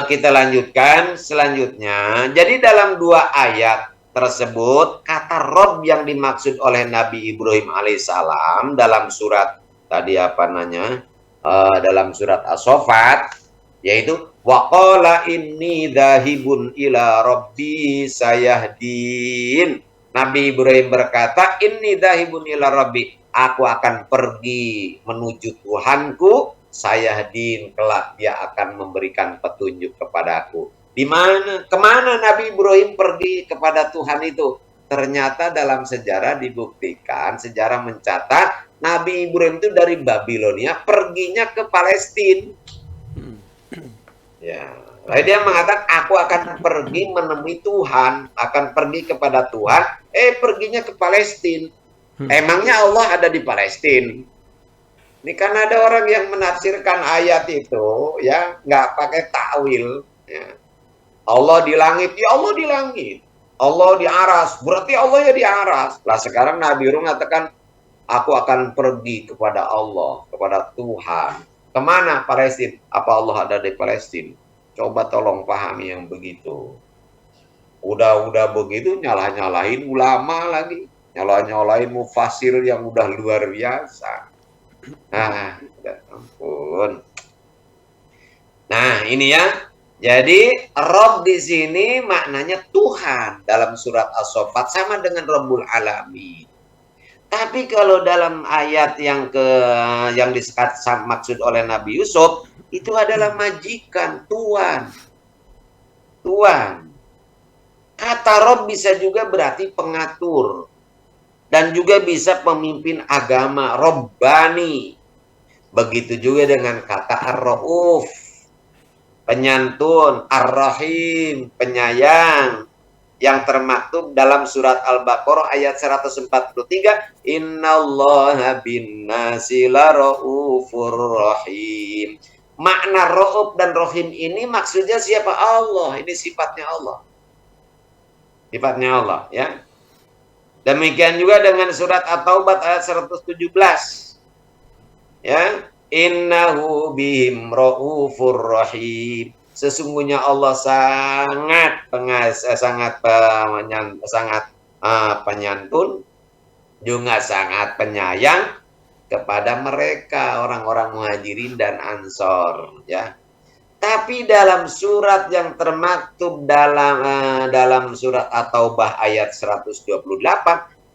Kita lanjutkan selanjutnya. Jadi dalam dua ayat tersebut, kata Rob yang dimaksud oleh Nabi Ibrahim alaihissalam dalam surat tadi dalam surat As-Saffat, yaitu waqala inni dzahibun ila rabbi sayahdin. Nabi Ibrahim berkata, inni dzahibun ila rabbi, aku akan pergi menuju Tuhanku, sayahdin, kelak dia akan memberikan petunjuk kepadaku. Di mana? Kemana Nabi Ibrahim pergi kepada Tuhan itu? Ternyata dalam sejarah dibuktikan, sejarah mencatat, Nabi Ibrahim itu dari Babilonia perginya ke Palestina. Ya, lalu dia mengatakan, aku akan pergi menemui Tuhan, akan pergi kepada Tuhan. Perginya ke Palestina. Emangnya Allah ada di Palestina? Ini kan ada orang yang menafsirkan ayat itu, ya, nggak pakai takwil. Ya. Allah di langit, ya Allah di langit. Allah di aras, berarti Allah ya di aras. Lah sekarang Nabi Rum mengatakan, aku akan pergi kepada Allah, kepada Tuhan. Kemana? Palestina. Apa Allah ada di Palestina? Coba tolong pahami yang begitu. Udah begitu nyalah-nyalahin ulama lagi. Nyalah-nyalahin mufasir yang udah luar biasa. Nah, ya ampun. Nah, ini ya. Jadi Rob di sini maknanya Tuhan dalam surat As-Saffat sama dengan Rabbul Alamin. Tapi kalau dalam ayat yang maksud oleh Nabi Yusuf itu adalah majikan, tuan. Tuan. Kata Rob bisa juga berarti pengatur. Dan juga bisa pemimpin agama, Robbani. Begitu juga dengan kata Ar-Ra'uf, penyantun, Ar-Rahim, penyayang, yang termaktub dalam surat Al-Baqarah ayat 143, innallaha bin-nasi laraufur rahim. Makna Rauf dan Rahim ini maksudnya siapa? Allah. Ini sifatnya Allah. Sifatnya Allah, ya. Demikian juga dengan surat At-Taubah ayat 117. Ya, innahu bihim raufur rahim. Sesungguhnya Allah sangat penyantun, juga sangat penyayang kepada mereka orang-orang Muhajirin dan Ansor, ya. Tapi dalam surat yang termaktub dalam surat At-Taubah ayat 128,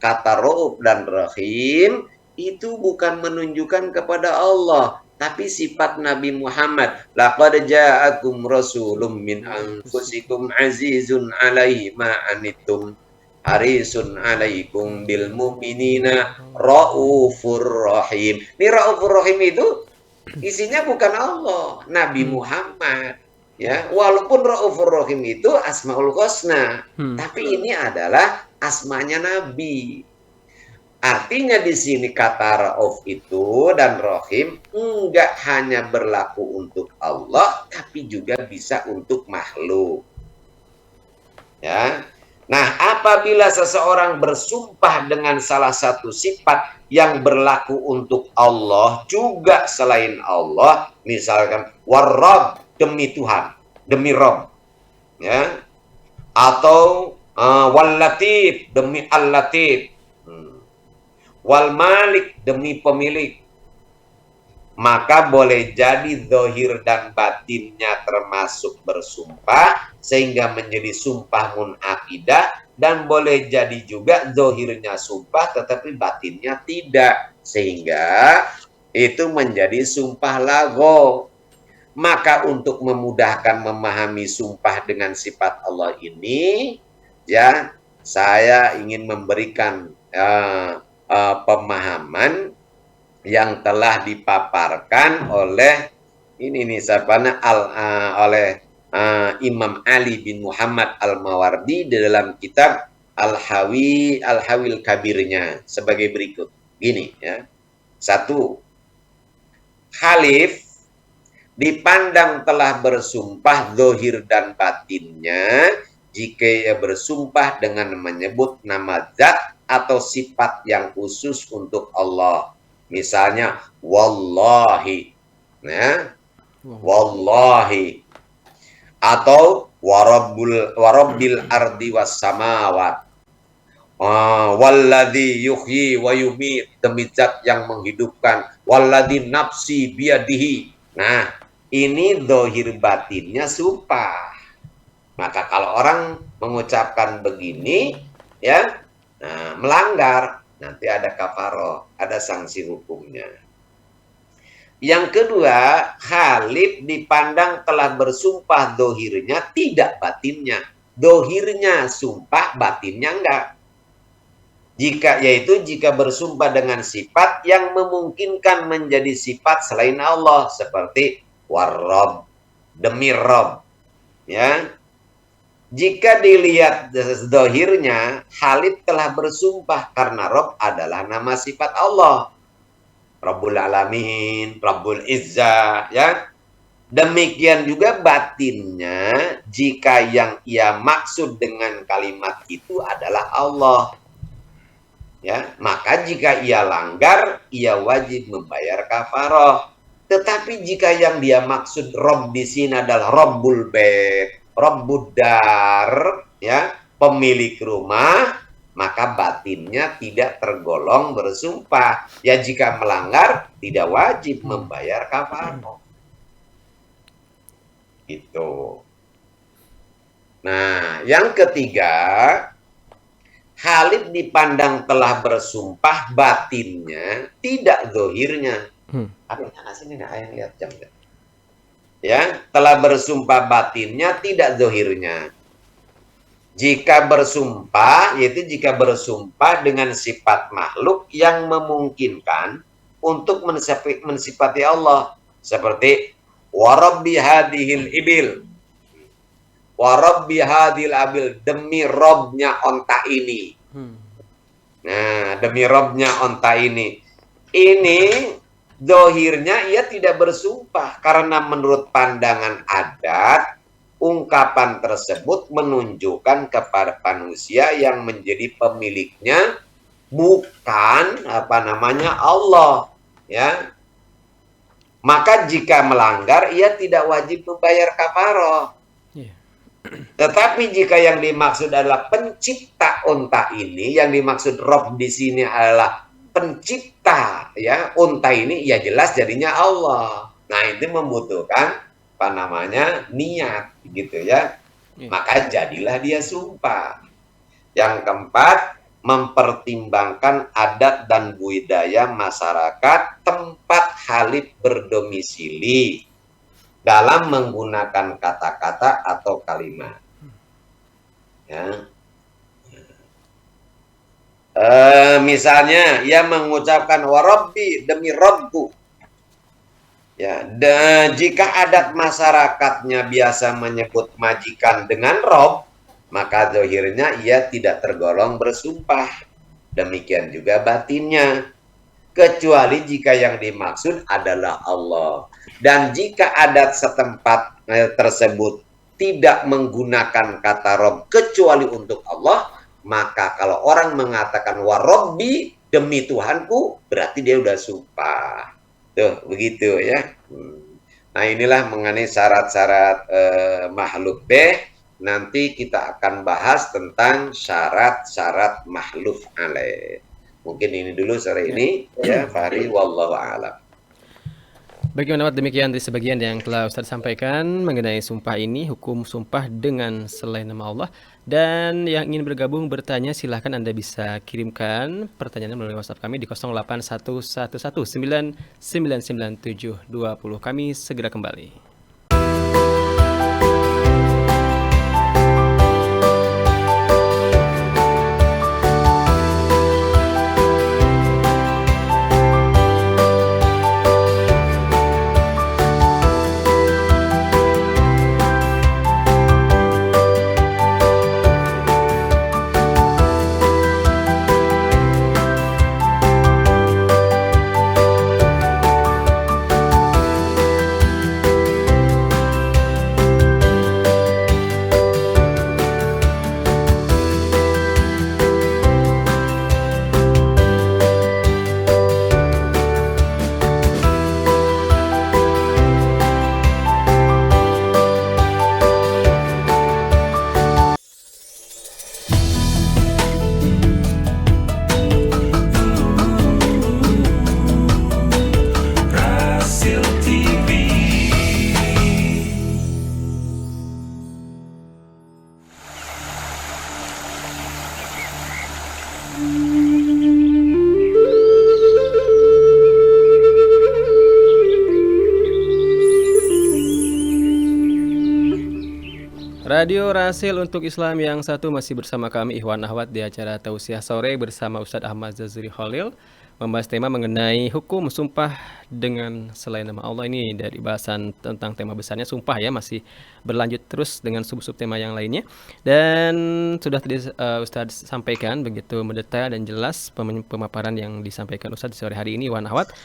kata Rauf dan Rahim itu bukan menunjukkan kepada Allah, tapi sifat Nabi Muhammad. Laqad ja'akum rasulun min anfusikum azizun 'alaihi ma anittum harisun 'alaikum bil mu'minina raufur rahim. Ini raufur rahim itu isinya bukan Allah, Nabi Muhammad. Ya, walaupun raufur rahim itu asmaul husna, tapi ini adalah asmanya Nabi. Artinya di sini kata Rauf itu dan Rahim enggak hanya berlaku untuk Allah, tapi juga bisa untuk makhluk. Ya. Nah, apabila seseorang bersumpah dengan salah satu sifat yang berlaku untuk Allah juga selain Allah, misalkan warab, demi Tuhan, demi Rabb, ya, atau wal-latif, demi al-latif, wal malik, demi pemilik, maka boleh jadi zahir dan batinnya termasuk bersumpah sehingga menjadi sumpah munakidah, dan boleh jadi juga zahirnya sumpah tetapi batinnya tidak sehingga itu menjadi sumpah lagho. Maka untuk memudahkan memahami sumpah dengan sifat Allah ini, ya, saya ingin memberikan pemahaman yang telah dipaparkan oleh oleh Imam Ali bin Muhammad Al-Mawardi di dalam kitab Al-Hawil Kabirnya sebagai berikut. Gini, ya. 1. Khalif dipandang telah bersumpah zahir dan batinnya jika ia bersumpah dengan menyebut nama zat atau sifat yang khusus untuk Allah. Misalnya wallahi, ya, wallahi, atau warabbil ardi was samawat, walladzi yuhyi wa yumit, demi zat yang menghidupkan, walladzi nafsi biyadihi. Nah, ini zahir batinnya sumpah. Maka kalau orang mengucapkan begini, ya, melanggar, nanti ada kafaroh, ada sanksi hukumnya. Yang kedua, Khalif dipandang telah bersumpah dohirnya, tidak batinnya. Dohirnya sumpah, batinnya enggak. Jika bersumpah dengan sifat yang memungkinkan menjadi sifat selain Allah, seperti warrob, demi Rob, ya. Jika dilihat zahirnya, Khalid telah bersumpah karena Rabb adalah nama sifat Allah. Rabbul Alamin, Rabbul Izzah, ya. Demikian juga batinnya, jika yang ia maksud dengan kalimat itu adalah Allah. Ya, maka jika ia langgar, ia wajib membayar kafaroh. Tetapi jika yang dia maksud Rabb di sini adalah Rabbul Bait, Rabbud Dar, ya, pemilik rumah, maka batinnya tidak tergolong bersumpah. Ya, jika melanggar tidak wajib membayar kafaroh. Itu. Nah, yang ketiga, Khalid dipandang telah bersumpah batinnya, tidak zahirnya. Ada yang sini nggak yang lihat jam nggak? Ya, telah bersumpah batinnya, tidak zahirnya. Jika bersumpah, yaitu jika bersumpah dengan sifat makhluk yang memungkinkan untuk mensifati Allah, seperti Wa rabbi hadhil ibil. Wa rabbi hadhil abil, demi robnya onta ini. Nah, demi robnya onta ini. Ini dohirnya ia tidak bersumpah karena menurut pandangan adat ungkapan tersebut menunjukkan kepada manusia yang menjadi pemiliknya bukan Allah, ya. Maka jika melanggar ia tidak wajib membayar kafaroh. Tetapi jika yang dimaksud adalah pencipta unta ini, yang dimaksud Rob di sini adalah pencipta, ya, unta ini, ya jelas jadinya Allah. Nah, itu membutuhkan niat, gitu ya. Maka jadilah dia sumpah. Yang keempat, mempertimbangkan adat dan budaya masyarakat tempat Halif berdomisili dalam menggunakan kata-kata atau kalimat. Ya. Misalnya, ia mengucapkan warabbi, demi Robku. Ya, jika adat masyarakatnya biasa menyebut majikan dengan Rob, maka zahirnya ia tidak tergolong bersumpah. Demikian juga batinnya. Kecuali jika yang dimaksud adalah Allah. Dan jika adat setempat tersebut tidak menggunakan kata Rob kecuali untuk Allah, maka kalau orang mengatakan warabbi, demi Tuhanku, berarti dia udah sumpah. Tuh, begitu ya. Nah, inilah mengenai syarat-syarat makhluk B. Nanti kita akan bahas tentang syarat-syarat makhluk alaih. Mungkin ini dulu sore ini, ya, Fahri, wallahu a'lam. Bagaimana demikian di sebagian yang telah Ustaz sampaikan mengenai sumpah ini, hukum sumpah dengan selain nama Allah. Dan yang ingin bergabung bertanya, silahkan Anda bisa kirimkan pertanyaannya melalui WhatsApp kami di 081119999720. Kami segera kembali. Radio Rasil untuk Islam yang satu masih bersama kami Ikhwan Ahwat di acara Tausiah Sore bersama Ustadz Ahmad Zazuri Khalil, membahas tema mengenai hukum sumpah dengan selain nama Allah. Ini dari bahasan tentang tema besarnya sumpah ya, masih berlanjut terus dengan sub-sub tema yang lainnya. Dan sudah tadi Ustadz sampaikan begitu mendetail dan jelas pemaparan yang disampaikan Ustadz di sore hari ini Ikhwan Ahwat.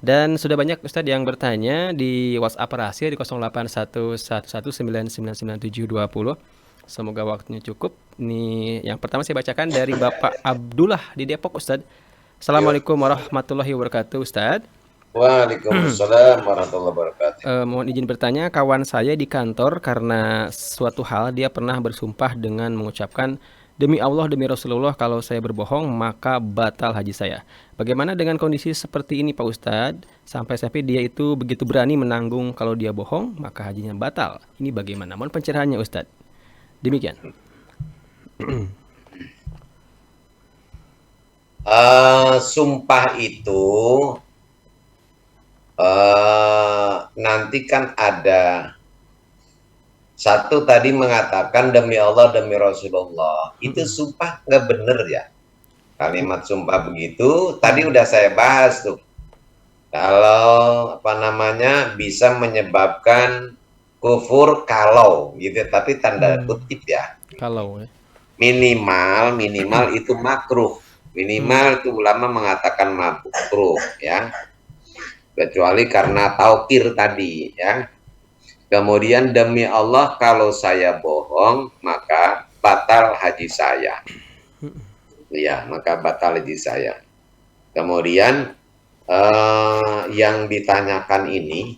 Dan sudah banyak Ustadz yang bertanya di WhatsApp rahasia di 081119999720. Semoga waktunya cukup. Nih yang pertama saya bacakan dari Bapak Abdullah di Depok, Ustadz. Assalamualaikum warahmatullahi wabarakatuh, Ustadz. Waalaikumsalam warahmatullahi wabarakatuh. Mohon izin bertanya, kawan saya di kantor karena suatu hal dia pernah bersumpah dengan mengucapkan, demi Allah, demi Rasulullah, kalau saya berbohong maka batal haji saya. Bagaimana dengan kondisi seperti ini Pak Ustadz? Sampai-sampai dia itu begitu berani menanggung kalau dia bohong maka hajinya batal. Ini bagaimana? Mohon pencerahannya Ustadz. Demikian. Sumpah itu nanti kan ada satu tadi mengatakan demi Allah demi Rasulullah, itu sumpah nggak bener ya, kalimat sumpah begitu tadi udah saya bahas tuh. Kalau apa namanya bisa menyebabkan kufur kalau gitu, tapi tanda kutip ya. Kalau ya. Minimal itu makruh. Minimal itu ulama mengatakan makruh ya. Kecuali karena taukir tadi ya. Kemudian demi Allah kalau saya bohong maka batal haji saya. Ya, maka batal haji saya. Kemudian yang ditanyakan ini,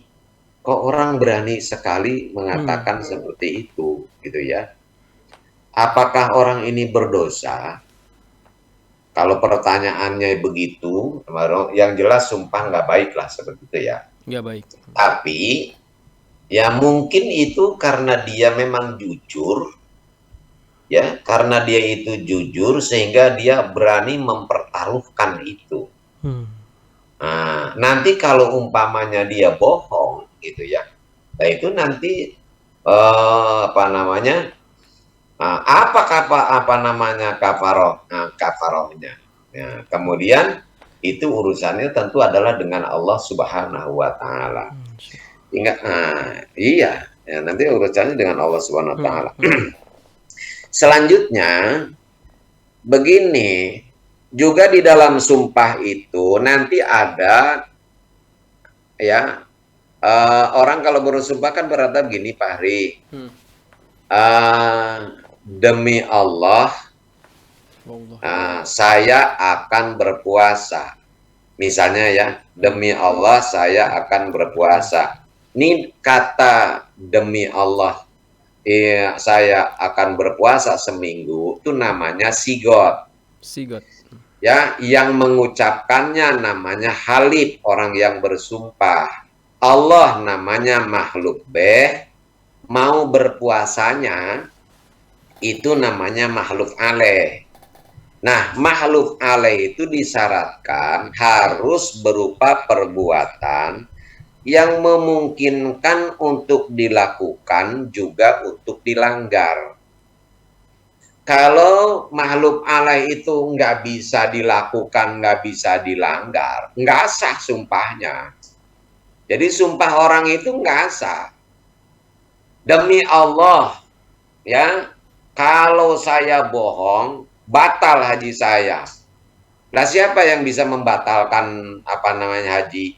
kok orang berani sekali mengatakan seperti itu, gitu ya? Apakah orang ini berdosa? Kalau pertanyaannya begitu, yang jelas sumpah nggak baik lah seperti itu ya. Nggak baik. Tapi ya mungkin itu karena dia memang jujur, ya karena dia itu jujur sehingga dia berani mempertaruhkan itu. Nah, nanti kalau umpamanya dia bohong gitu ya, nah itu nanti apa namanya? Apa namanya kafaroh? Nah, kafarohnya. Ya, kemudian itu urusannya tentu adalah dengan Allah Subhanahu wa taala. Ingat, iya, ya, nanti urusannya dengan Allah Subhanahu wa taala. Selanjutnya begini, juga di dalam sumpah itu nanti ada ya orang kalau bersumpah kan berkata begini Pak Hari, demi Allah saya akan berpuasa, misalnya ya, demi Allah saya akan berpuasa. Ini kata demi Allah saya akan berpuasa seminggu itu namanya sigot. Sigot. Ya, yang mengucapkannya namanya halif, orang yang bersumpah. Allah namanya makhluk beh, mau berpuasanya itu namanya makhluk aleh. Nah, makhluk aleh itu disyaratkan harus berupa perbuatan yang memungkinkan untuk dilakukan juga untuk dilanggar. Kalau makhluk Allah itu nggak bisa dilakukan, nggak bisa dilanggar, nggak sah sumpahnya. Jadi sumpah orang itu nggak sah. Demi Allah, ya, kalau saya bohong, batal haji saya. Nah, siapa yang bisa membatalkan apa namanya haji?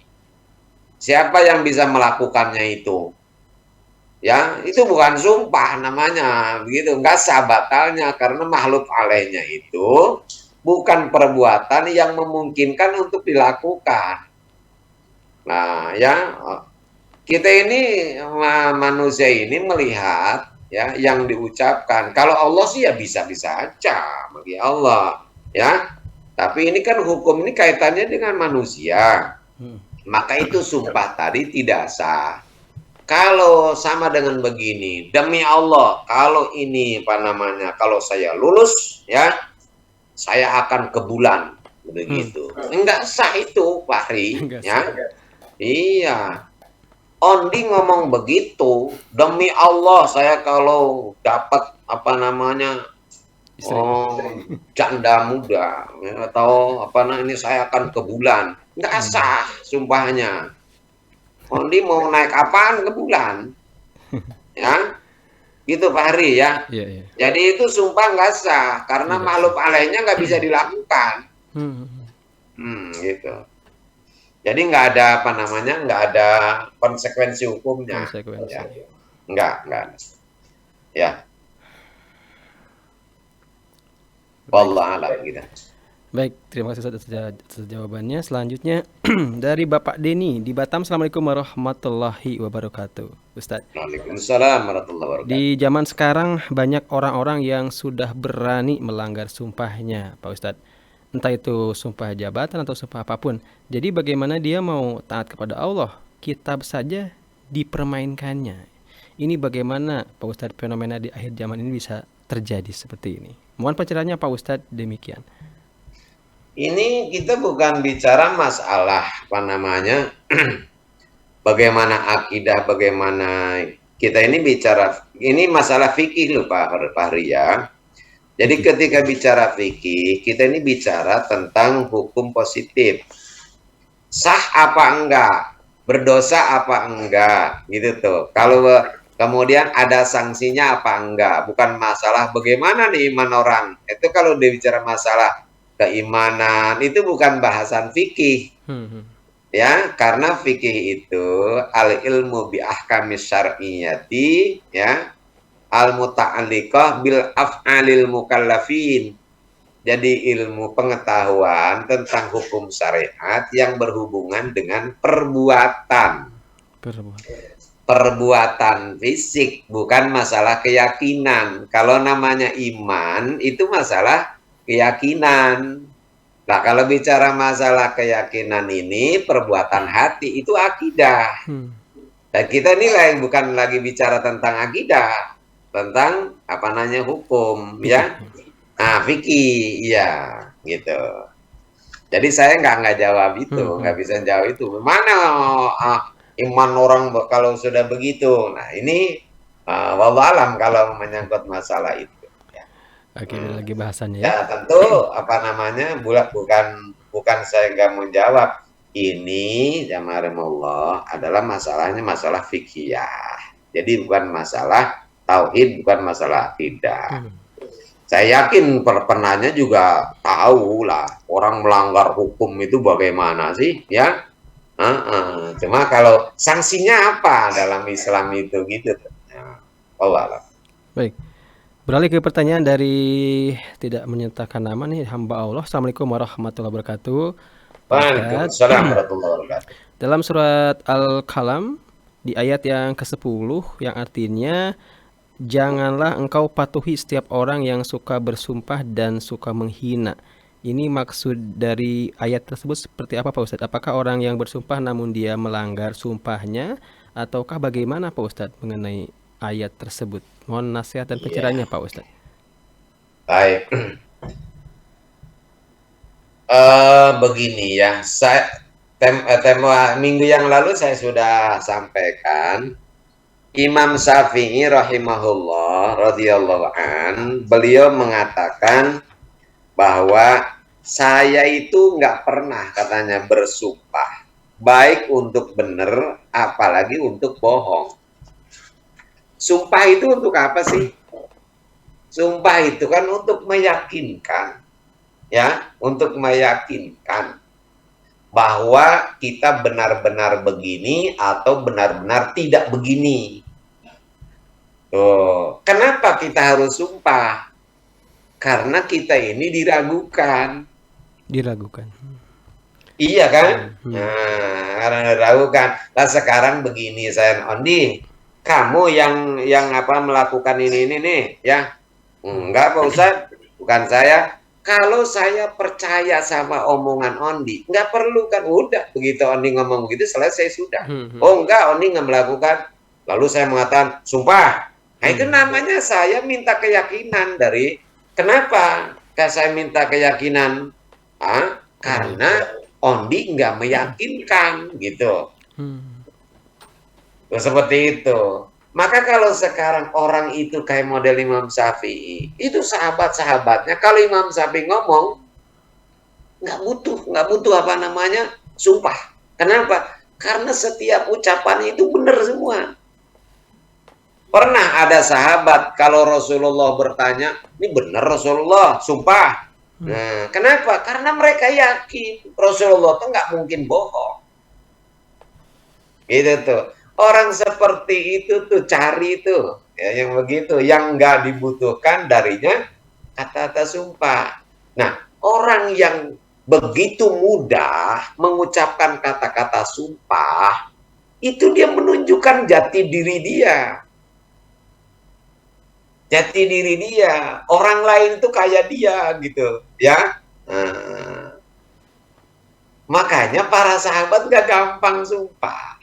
Siapa yang bisa melakukannya itu? Ya, itu bukan sumpah namanya, begitu. Enggak sah batalnya karena makhluk alehnya itu bukan perbuatan yang memungkinkan untuk dilakukan. Nah, ya, kita ini manusia ini melihat ya yang diucapkan. Kalau Allah sih ya bisa-bisa aja bagi Allah, ya. Tapi ini kan hukum ini kaitannya dengan manusia. Maka itu sumpah tadi tidak sah. Kalau sama dengan begini, demi Allah, kalau ini apa namanya, kalau saya lulus, ya, saya akan ke bulan, begitu. Enggak sah itu, Pak Ri, ya. Iya. Ondi ngomong begitu, demi Allah, saya kalau dapat apa namanya, janda muda, ya, atau apa namanya, ini saya akan ke bulan. Enggak sah sumpahnya. Ondi mau naik apaan ke bulan? Ya, gitu Pak Hari ya. Jadi itu sumpah nggak sah karena makhluk alehnya nggak bisa dilakukan. Gitu. Jadi nggak ada apa namanya, nggak ada konsekuensi hukumnya. Ya. Nggak ada. Ya. Wallah alam gitu. Baik, terima kasih atas jawabannya. Selanjutnya dari Bapak Denny di Batam. Assalamualaikum warahmatullahi wabarakatuh, Ustadz. Waalaikumsalam warahmatullahi wabarakatuh. Di zaman sekarang banyak orang-orang yang sudah berani melanggar sumpahnya, Pak Ustadz. Entah itu sumpah jabatan atau sumpah apapun. Jadi bagaimana dia mau taat kepada Allah, kitab saja dipermainkannya. Ini bagaimana Pak Ustadz fenomena di akhir zaman ini bisa terjadi seperti ini? Mohon pencerahannya Pak Ustadz, demikian. Ini kita bukan bicara masalah apa namanya bagaimana akidah, bagaimana kita ini bicara, ini masalah fikih loh Pak Fahri ya. Jadi ketika bicara fikih, kita ini bicara tentang hukum positif. sah apa enggak, berdosa apa enggak, gitu tuh. Kalau kemudian ada sanksinya apa enggak, bukan masalah bagaimana nih iman orang. Itu kalau dia bicara masalah keimanan, itu bukan bahasan fikih. Hmm. Ya, karena fikih itu al ilmu bi ahkamis syar'iyyati, ya, al muta'alliqah bil af'alil mukallafin. Jadi ilmu pengetahuan tentang hukum syariat yang berhubungan dengan perbuatan. Perbuatan. Perbuatan fisik, bukan masalah keyakinan. Kalau namanya iman, itu masalah keyakinan. Nah, kalau bicara masalah keyakinan ini, perbuatan hati itu akidah. Hmm. Dan kita nilai bukan lagi bicara tentang akidah, tentang apa namanya hukum, Fikih. ya. Nah, fikih, iya, gitu. Jadi saya nggak jawab itu, Hmm. nggak bisa jawab itu. Mana iman orang kalau sudah begitu? Nah, ini wallahu alam kalau menyangkut masalah itu. Ya. Oke, beda Hmm. lagi bahasannya ya. Ya tentu apa namanya bukan saya nggak mau jawab. Ini jamaah adalah masalahnya masalah fikih. Jadi bukan masalah tauhid, bukan masalah akidah. Hmm. Saya yakin penanya juga tahu lah orang melanggar hukum itu bagaimana sih, ya. Cuma kalau sanksinya apa dalam Islam itu gitu. Ya. Allah. Baik. Beralih ke pertanyaan dari tidak menyatakan nama nih, hamba Allah. Assalamualaikum warahmatullahi wabarakatuh. Pak Ustadz, Waalaikumsalam warahmatullahi wabarakatuh. dalam surat Al-Qalam di ayat yang ke-10 yang artinya janganlah engkau patuhi setiap orang yang suka bersumpah dan suka menghina. Ini maksud dari ayat tersebut seperti apa Pak Ustadz? Apakah orang yang bersumpah namun dia melanggar sumpahnya ataukah bagaimana Pak Ustadz mengenai ayat tersebut? Mohon nasihat dan pencerahannya Iya. Pak Ustadz. Baik. Begini ya, tema minggu yang lalu saya sudah sampaikan. Imam Syafi'i rahimahullah radhiyallahu an, beliau mengatakan bahwa saya itu nggak pernah katanya bersumpah baik untuk benar apalagi untuk bohong. Sumpah itu untuk apa sih? Sumpah itu kan untuk meyakinkan, ya, untuk meyakinkan bahwa kita benar-benar begini atau benar-benar tidak begini. Tuh, kenapa kita harus sumpah? Karena kita ini diragukan. Diragukan. Iya kan? Hmm. Nah, karena diragukan. Lah sekarang begini, saya Ondi, kamu yang apa melakukan ini nih, ya? Enggak Pak Ustadz, bukan saya. Kalau saya percaya sama omongan Ondi, nggak perlu kan, udah begitu Ondi ngomong begitu selesai sudah. Oh enggak, Ondi nggak melakukan. Lalu saya mengatakan, sumpah. Nah itu namanya saya minta keyakinan dari, kenapa saya minta keyakinan? Karena Ondi nggak meyakinkan gitu. Seperti itu. Maka kalau sekarang orang itu kayak model Imam Syafi'i, itu sahabat-sahabatnya, kalau Imam Syafi'i ngomong, nggak butuh apa namanya, sumpah. Kenapa? Karena setiap ucapannya itu benar semua. Pernah ada sahabat, kalau Rasulullah bertanya, ini benar Rasulullah, sumpah. Nah, kenapa? Karena mereka yakin Rasulullah tuh nggak mungkin bohong. Gitu tuh. Orang seperti itu tuh cari tuh, ya, yang begitu, yang nggak dibutuhkan darinya kata-kata sumpah. Nah, orang yang begitu mudah mengucapkan kata-kata sumpah, itu dia menunjukkan jati diri dia. Jati diri dia. Orang lain tuh kayak dia gitu, ya. Makanya para sahabat gak gampang sumpah.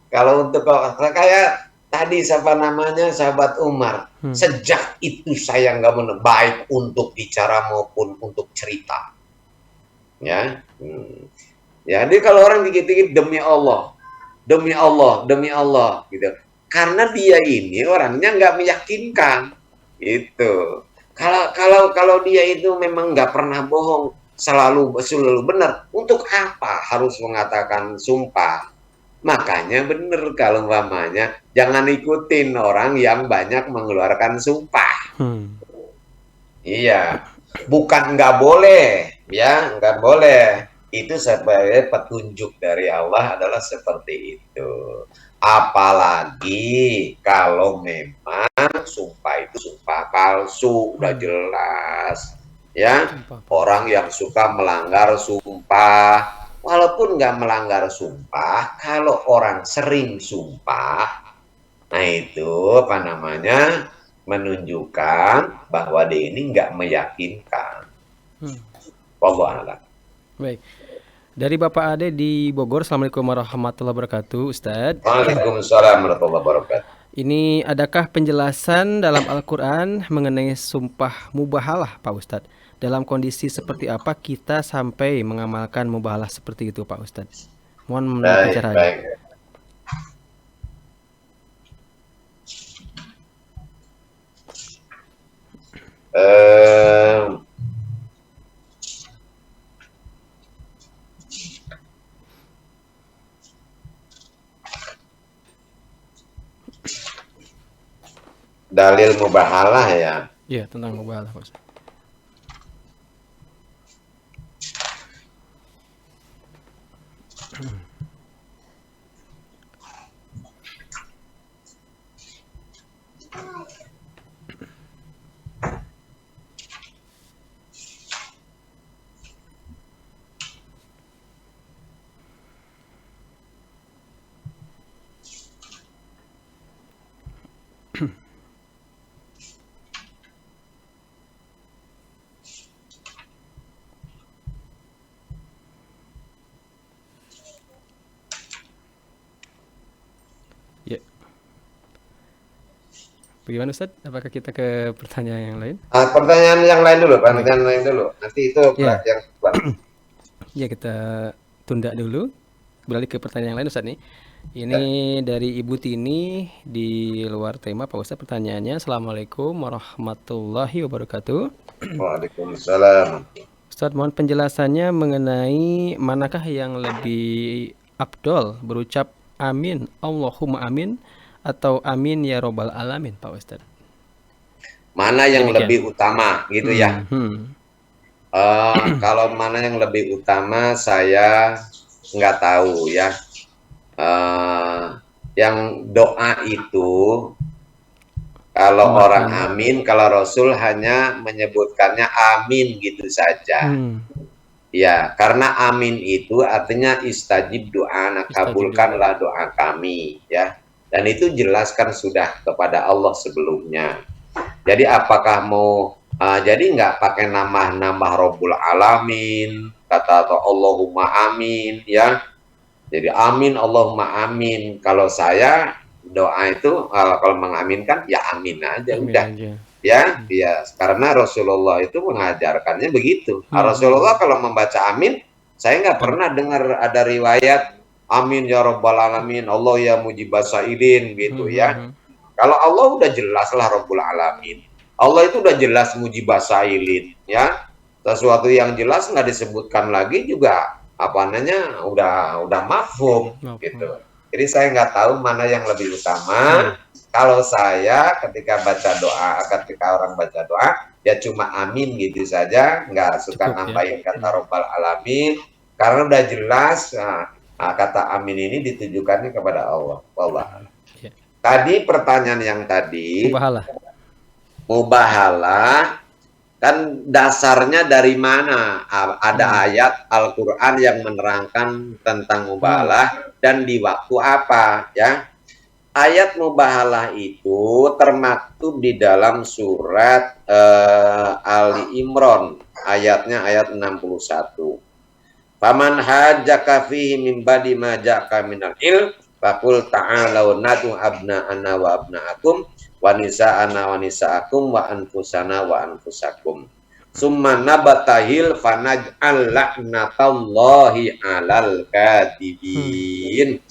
Kalau untuk kayak tadi siapa namanya sahabat Umar, sejak itu saya nggak mau baik untuk bicara maupun untuk cerita, ya. Jadi kalau orang dikit-dikit demi Allah, demi Allah, demi Allah, gitu. Karena dia ini orangnya nggak meyakinkan, itu. Kalau dia itu memang nggak pernah bohong, selalu benar. Untuk apa harus mengatakan sumpah? Makanya benar kalau umpamanya jangan ikutin orang yang banyak mengeluarkan sumpah. Hmm. Iya, bukan nggak boleh, ya nggak boleh. Itu sebagai petunjuk dari Allah adalah seperti itu. Apalagi kalau memang sumpah itu sumpah palsu, udah jelas. Ya, Sumpah orang palsu. yang suka melanggar sumpah, walaupun nggak melanggar sumpah, kalau orang sering sumpah, nah itu apa namanya? Menunjukkan bahwa dia ini nggak meyakinkan. Hmm. Wallahu a'lam. Baik. Dari Bapak Ade di Bogor, Assalamualaikum warahmatullahi wabarakatuh, Ustadz. Waalaikumsalam warahmatullahi wabarakatuh. Ini adakah penjelasan dalam Al-Quran mengenai sumpah mubahalah, Pak Ustadz? Dalam kondisi seperti apa kita sampai mengamalkan mubahalah seperti itu, Pak Ustadz? Mohon mengenai Baik, pencerahannya. baik. Eh, dalil mubahalah ya. Iya, tentang mubahalah, Pak Ustadz. Ya. Bagaimana Ustadz? Apakah kita ke pertanyaan yang lain? Pertanyaan yang lain dulu, Baik. pertanyaan lain dulu. Nanti itu Ya, yang kedua. ya kita tunda dulu. Beralih ke pertanyaan yang lain Ustadz nih. Ini Ya. dari Ibu Tini di luar tema Pak Ustadz, pertanyaannya. Assalamualaikum warahmatullahi wabarakatuh. Waalaikumsalam. Ustadz, mohon penjelasannya mengenai manakah yang lebih afdol berucap amin Allahumma amin atau amin ya robbal alamin, Pak Ustadz? Mana yang Demikian. lebih utama gitu ya? Kalau mana yang lebih utama saya nggak tahu ya. Yang doa itu kalau orang Membacanya. amin, kalau Rasul hanya menyebutkannya amin gitu saja. Ya, karena amin itu artinya istajib doa, Istajib doa. kabulkanlah doa kami ya. Dan itu jelaskan sudah kepada Allah sebelumnya. Jadi apakah mau jadi nggak pakai nambah-nambah Rabbul Alamin, kata atau Allahumma amin ya. Jadi amin Allahumma amin. Kalau saya doa itu kalau mengaminkan ya amin aja Amin udah. aja. Ya, karena Rasulullah itu mengajarkannya begitu. Rasulullah kalau membaca amin, saya nggak pernah dengar ada riwayat amin ya Rabbal Alamin, Allah ya mujibas sailin gitu ya. Kalau Allah udah jelas lah Rabbul Alamin. Allah itu udah jelas mujibas sailin ya. Sesuatu yang jelas nggak disebutkan lagi juga apa namanya udah mafhum gitu. Jadi saya nggak tahu mana yang lebih utama. Kalau saya ketika baca doa, ketika orang baca doa, ya cuma amin gitu saja, nggak suka Cukup, nambahin ya. kata Rabbal Alamin, karena udah jelas kata amin ini ditujukannya kepada Allah. Allah. Ya. Tadi pertanyaan yang tadi, mubahalah, kan dasarnya dari mana? Ada ayat Al-Quran yang menerangkan tentang mubahalah dan di waktu apa ya? Ayat mubahalah itu termaktub di dalam surat Ali Imran, ayatnya ayat 61. Faman hajjaka fihi min ba'di ma ja'aka minal ilm faqul ta'alau nadu abna'ana wa abna'akum wa nisa'ana wa nisa'akum wa anfusana wa anfusakum. Summa nabatahil fanaj'al la'natallahi 'alal kadibin.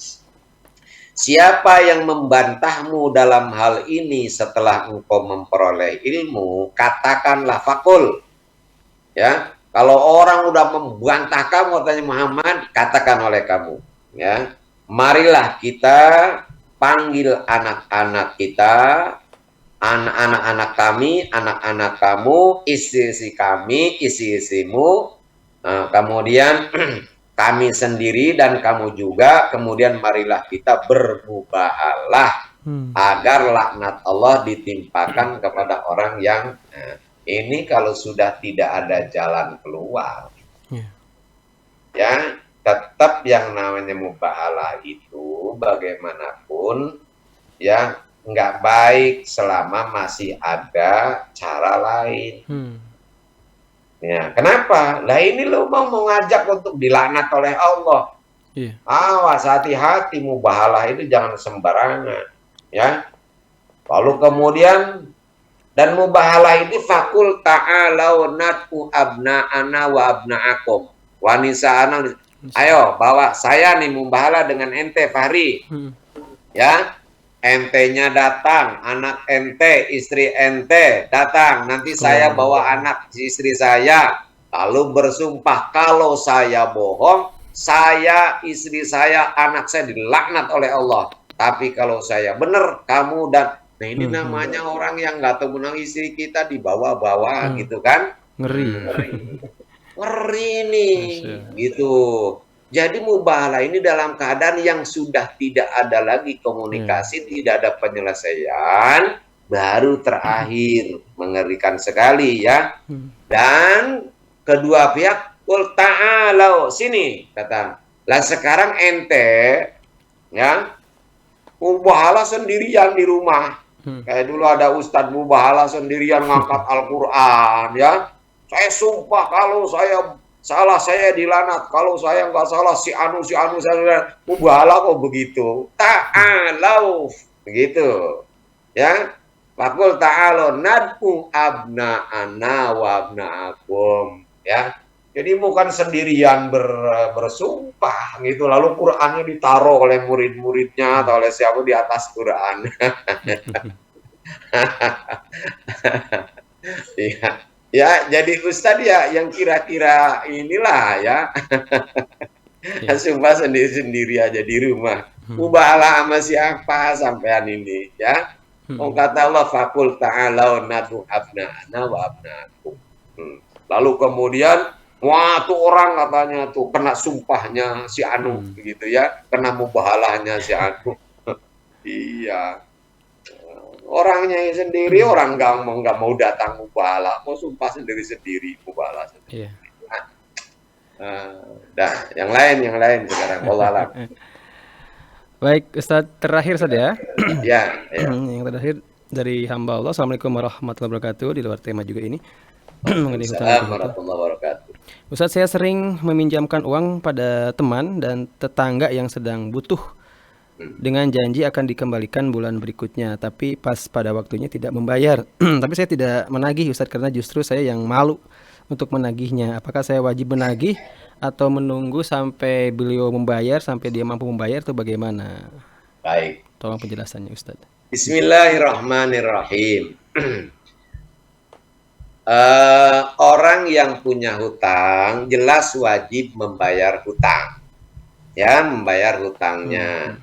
Siapa yang membantahmu dalam hal ini setelah engkau memperoleh ilmu, katakanlah fakul. Ya, Kalau orang udah membantah kamu, katanya Muhammad, katakan oleh kamu, ya, marilah kita panggil anak-anak kita, anak-anak kami, anak-anak kamu, istri-istri kami, istri-istrimu, kemudian kami sendiri dan kamu juga, kemudian marilah kita bermubahalah agar laknat Allah ditimpakan kepada orang yang ini kalau sudah tidak ada jalan keluar. Ya, tetap yang namanya mubahalah itu bagaimanapun ya nggak baik selama masih ada cara lain. Ya, kenapa? Lah ini lo mau mengajak untuk dilaknat oleh Allah. Awas, hati-hati, mubahalah itu jangan sembarangan. Ya. Lalu kemudian dan mubahalah ini fakul ta'alau nad'u abna'ana wa abna'akum wa nisa'ana. Ayo bawa saya nih mubahalah dengan ente Fahri. Ya. Ente-nya datang, anak ente, istri ente datang. Nanti saya bawa anak istri saya. Lalu bersumpah kalau saya bohong, saya, istri saya, anak saya dilaknat oleh Allah. Tapi kalau saya benar, kamu dan nah ini namanya orang yang nggak tahu menang istri kita dibawa-bawa gitu kan? Ngeri nih, gitu. Jadi mubahalah ini dalam keadaan yang sudah tidak ada lagi komunikasi, tidak ada penyelesaian, baru terakhir. Mengerikan sekali ya. Dan kedua pihak, qul ta'alau, sini kata. Lah sekarang ente ya mubahalah sendirian di rumah. Kayak dulu ada ustadz mubahalah sendirian ngangkat Al-Qur'an ya. Saya sumpah kalau saya salah saya dilaknat, kalau saya nggak salah si anu saya mubahalah kok begitu. Ta'alau begitu. Ya. Faqul ta'alu nad'u abna'ana wa abna'akum ya. Jadi bukan sendirian bersumpah gitu lalu Qur'annya ditaruh oleh murid-muridnya atau oleh siapa di atas Qur'an. Ya. Ya, jadi Ustadz ya yang kira-kira inilah ya. Sumpah sendiri-sendiri aja di rumah. Mubahalah sama siapa sampean ini ya. Kata Allah faqul ta'alau nad'u abna'ana wa abna'akum. Lalu kemudian wah tuh orang katanya tuh kena sumpahnya si anu gitu ya, kena mubahalahnya si anu. Iya. Orangnya sendiri orang nggak mau datang mubahalah, mau sumpah sendiri mubahalah sendiri. Dah, yang lain sekarang. Wallahualam. Baik, Ustadz, terakhir saja. Ya. Yang terakhir dari hamba Allah. Assalamualaikum warahmatullahi wabarakatuh. Di luar tema juga ini. Assalamualaikum warahmatullahi wabarakatuh. Ustadz, saya sering meminjamkan uang pada teman dan tetangga yang sedang butuh dengan janji akan dikembalikan bulan berikutnya, tapi pas pada waktunya tidak membayar. Tapi saya tidak menagih Ustadz karena justru saya yang malu untuk menagihnya. Apakah saya wajib menagih atau menunggu sampai beliau membayar, sampai dia mampu membayar, atau bagaimana? Baik. Tolong penjelasannya Ustadz. Bismillahirrahmanirrahim. Orang yang punya hutang jelas wajib membayar hutang. Ya, membayar hutangnya.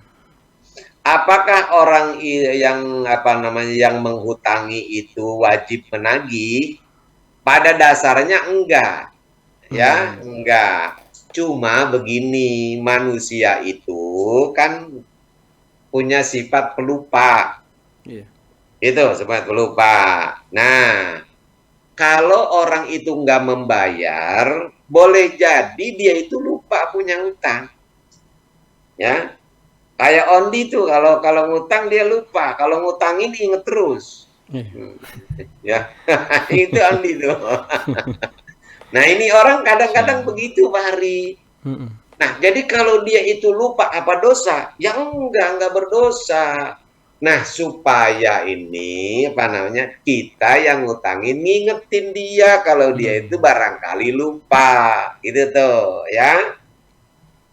Apakah orang yang yang menghutangi itu wajib menagih? Pada dasarnya enggak. Ya, enggak. Cuma begini, manusia itu kan punya sifat pelupa. Itu sifat pelupa. Nah, kalau orang itu enggak membayar, boleh jadi dia itu lupa punya hutang. Ya. Kayak Ondi tuh kalau ngutang dia lupa, kalau ngutangin inget terus. Ya. Itu Ondi tuh. Nah, ini orang kadang-kadang begitu, Pak Hari. Nah, jadi kalau dia itu lupa apa dosa? Ya enggak berdosa. Nah, supaya ini kita yang ngutangin ngingetin dia kalau dia itu barangkali lupa. Gitu tuh, ya.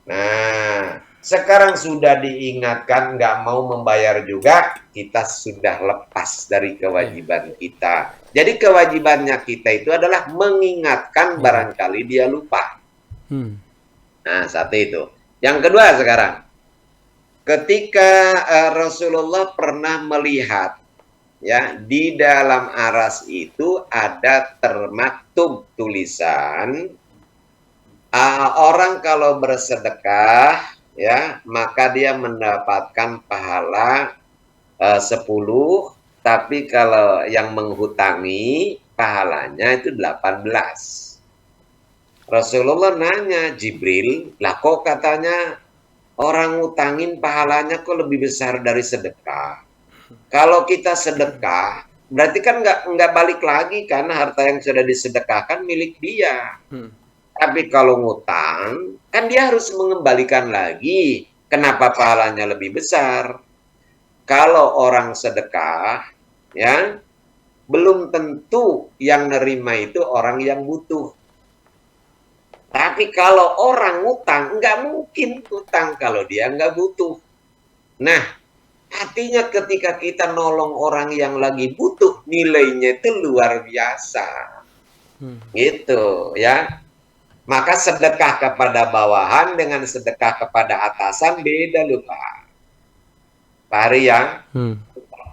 Nah, Sekarang sudah diingatkan nggak mau membayar juga, kita sudah lepas dari Iya. kewajiban kita. Jadi kewajibannya kita itu adalah mengingatkan Ingat. barangkali dia lupa. Hmm. Nah, satu itu. Yang kedua sekarang, ketika Rasulullah pernah melihat ya di dalam aras itu ada termaktub tulisan orang kalau bersedekah ya maka dia mendapatkan pahala 10, tapi kalau yang menghutangi pahalanya itu 18. Rasulullah nanya Jibril, lah kok katanya orang ngutangin pahalanya kok lebih besar dari sedekah? Kalau kita sedekah, berarti kan nggak balik lagi karena harta yang sudah disedekahkan milik dia. Hmm. Tapi kalau ngutang, kan dia harus mengembalikan lagi. Kenapa pahalanya lebih besar? Kalau orang sedekah, ya belum tentu yang nerima itu orang yang butuh. Tapi kalau orang ngutang, nggak mungkin ngutang kalau dia nggak butuh. Nah, artinya ketika kita nolong orang yang lagi butuh, nilainya itu luar biasa. Gitu ya. Maka sedekah kepada bawahan dengan sedekah kepada atasan beda loh Pak. Pak Hari ya.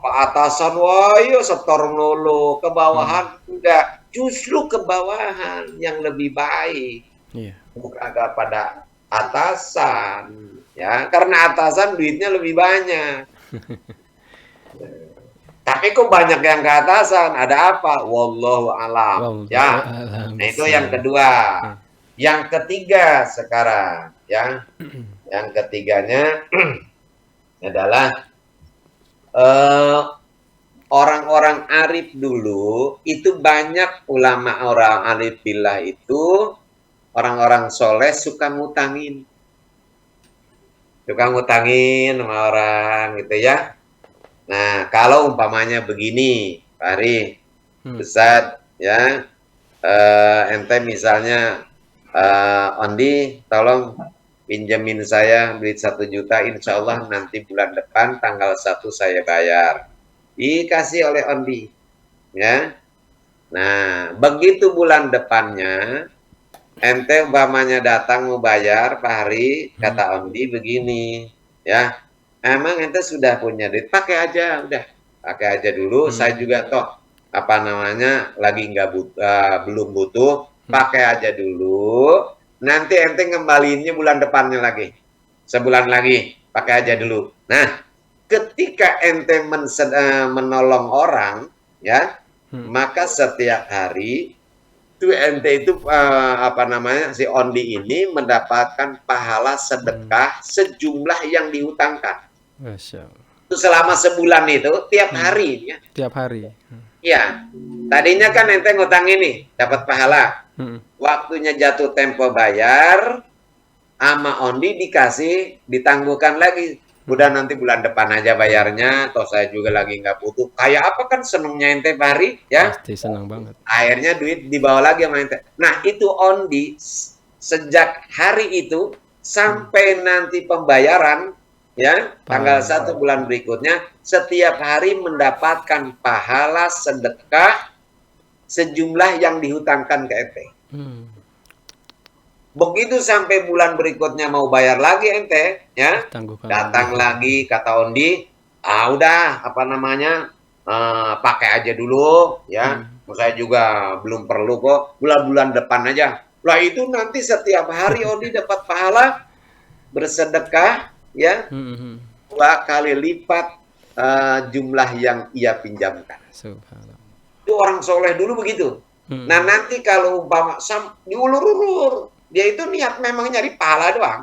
Pak atasan, wah yuk setor nolo. Ke bawahan enggak. Justru ke bawahan yang lebih baik. Iya. Bukan kepada atasan. Ya, karena atasan duitnya lebih banyak. Tapi kok banyak yang ke atasan? Ada apa? Wallahu alam. Wallahu Ya. a'lam Nah, itu yang bishawab. kedua. Yang ketiga sekarang, ya. Yang ketiganya adalah orang-orang arif dulu itu banyak ulama orang arif billah itu orang-orang soleh suka ngutangin sama orang gitu ya. Nah, kalau umpamanya begini, Pak Ari, Ustadz, ya, ente misalnya, Ondi, tolong pinjemin saya duit 1 juta, insya Allah nanti bulan depan tanggal 1 saya bayar. Dikasih oleh Ondi, ya. Nah, begitu bulan depannya, ente umpamanya datang mau bayar, Pak Hari, kata Ondi begini, ya, emang ente sudah punya duit, pakai aja, udah, pakai aja dulu, saya juga toh, apa namanya, lagi belum butuh, pakai aja dulu, nanti ente ngembaliinnya bulan depannya lagi, sebulan lagi, pakai aja dulu. Nah, ketika ente menolong orang, ya, maka setiap hari itu ente itu apa namanya si Ondi ini mendapatkan pahala sedekah sejumlah yang dihutangkan. Masya Allah. Itu selama sebulan itu tiap hari ya. Tiap hari. Ya, tadinya kan ente ngutang ini dapat pahala. Waktunya jatuh tempo bayar, sama Ondi dikasih ditangguhkan lagi. Udah nanti bulan depan aja bayarnya, toh saya juga lagi nggak butuh. Kayak apa kan senengnya ente Pak Hari, ya? Pasti senang banget. Akhirnya duit dibawa lagi sama ente. Nah, itu Ondi sejak hari itu sampai nanti pembayaran, ya, tanggal 1 bulan berikutnya, setiap hari mendapatkan pahala sedekah sejumlah yang dihutangkan ke ente. Begitu sampai bulan berikutnya mau bayar lagi ente, ya, datang lagi kata Ondi, udah apa namanya, pakai aja dulu, ya, saya juga belum perlu kok, bulan-bulan depan aja. Lah itu nanti setiap hari Ondi dapat pahala bersedekah, ya, 2 kali lipat jumlah yang ia pinjamkan. Itu orang soleh dulu begitu. Nah nanti kalau umpama diulur-ulur, dia itu niat memang nyari pahala doang.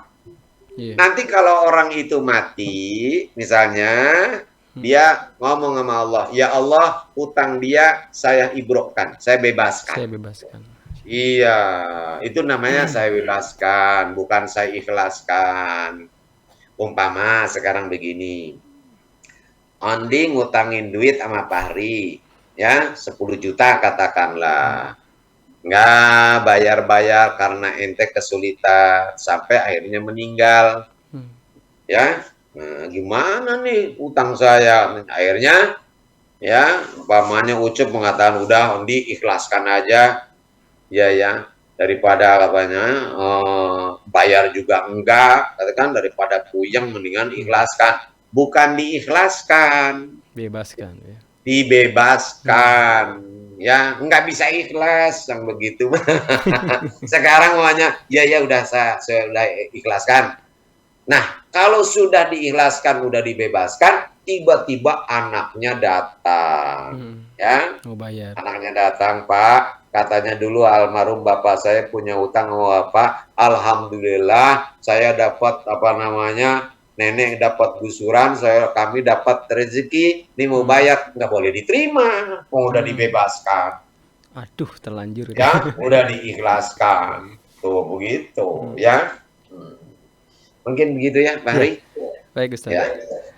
Nanti kalau orang itu mati, misalnya dia ngomong sama Allah, ya Allah, utang dia saya ibrokkan, saya bebaskan. Saya bebaskan. Iya, itu namanya saya bebaskan, bukan saya ikhlaskan. Umpama sekarang begini, Ondi ngutangin duit sama Fahri, ya 10 juta katakanlah. Nggak bayar-bayar karena ente kesulitan sampai akhirnya meninggal. ya. Nah, gimana nih utang saya? Akhirnya ya, umpamanya Ucup mengatakan udah Ondi ikhlaskan aja, ya daripada katanya bayar juga enggak, katakan daripada puyeng mendingan ikhlaskan. Bukan diikhlaskan, Bebaskan ya. dibebaskan. Ya, nggak bisa ikhlas yang begitu. Sekarang maunya, ya saya udah ikhlaskan. Nah, kalau sudah diikhlaskan, udah dibebaskan, tiba-tiba anaknya datang. Ya, Mau bayar. anaknya datang, Pak. Katanya dulu almarhum bapak saya punya utang sama bapak. Alhamdulillah, saya dapat apa namanya, nenek dapat gusuran, kami dapat rezeki. Ini mau bayar, nggak boleh diterima. Mau udah dibebaskan, Aduh, terlanjur itu. ya, udah diikhlaskan. Tuh begitu, ya. Mungkin begitu ya, Bang Ya, Ri. baik Ustaz. Ya,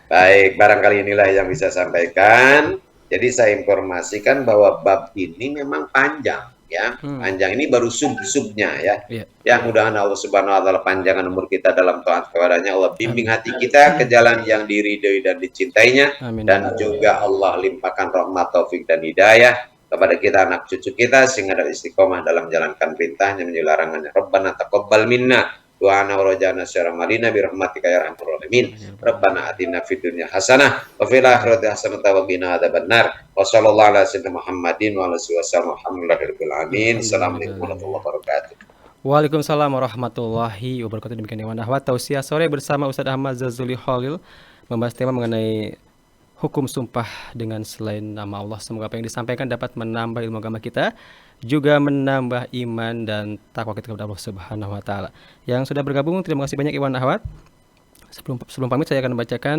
baik, barangkali inilah yang bisa saya sampaikan. Jadi saya informasikan bahwa bab ini memang panjang, ya. Panjang ini baru sub-subnya, ya. Iya. Ya, mudah-mudahan Allah Subhanahu wa taala panjangkan umur kita dalam taat kepadanya. Allah bimbing Amin. hati kita ke jalan yang diridhoi dan dicintainya, Amin. dan juga Allah limpahkan rahmat, taufik dan hidayah kepada kita, anak cucu kita, sehingga ada istiqomah dalam menjalankan perintahnya, menjauhi larangannya. Rabbana taqabbal minna Du'ana wa rajana syara malina birahmatika ya rahmar rahimin. Rabbana atina fid dunya hasanah wa fil akhirati hasanah wa qina adzabannar. Wa sallallahu ala sayyidina Muhammadin wa ala alihi wasallam. Alhamdulillahirabbil alamin. Assalamualaikum warahmatullahi wabarakatuh. Waalaikumsalam warahmatullahi wabarakatuh. Demikian Iwan Ahwat Tausiah sore bersama Ustadz Ahmad Zazuli Khalil membahas tema mengenai hukum sumpah dengan selain nama Allah. Semoga apa yang disampaikan dapat menambah ilmu agama kita, juga menambah iman dan takwa kita kepada Allah Subhanahu wa taala. Yang sudah bergabung, terima kasih banyak Iwan Ahwat. Sebelum pamit saya akan membacakan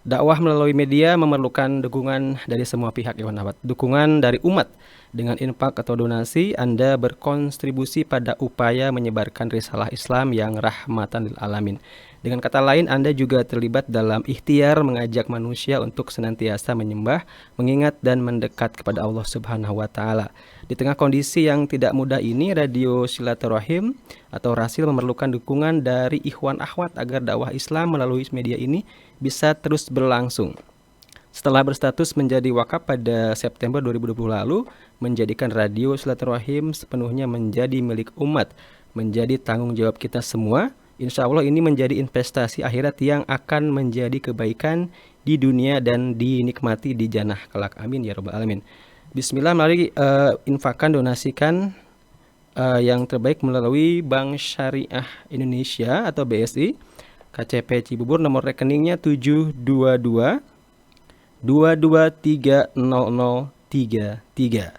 dakwah melalui media memerlukan dukungan dari semua pihak, Iwan Ahwat. Dukungan dari umat dengan infak atau donasi, Anda berkontribusi pada upaya menyebarkan risalah Islam yang rahmatan lil alamin. Dengan kata lain, Anda juga terlibat dalam ikhtiar mengajak manusia untuk senantiasa menyembah, mengingat dan mendekat kepada Allah Subhanahu wa taala. Di tengah kondisi yang tidak mudah ini, Radio Silaturahim atau Rasil memerlukan dukungan dari ikhwan akhwat agar dakwah Islam melalui media ini bisa terus berlangsung. Setelah berstatus menjadi wakaf pada September 2020 lalu, menjadikan Radio Silaturahim sepenuhnya menjadi milik umat, menjadi tanggung jawab kita semua. Insya Allah ini menjadi investasi akhirat yang akan menjadi kebaikan di dunia dan dinikmati di jannah kelak. Amin ya rabbal alamin. Bismillah, mari infakan, donasikan yang terbaik melalui Bank Syariah Indonesia atau BSI, KCP Cibubur, nomor rekeningnya 722 22300033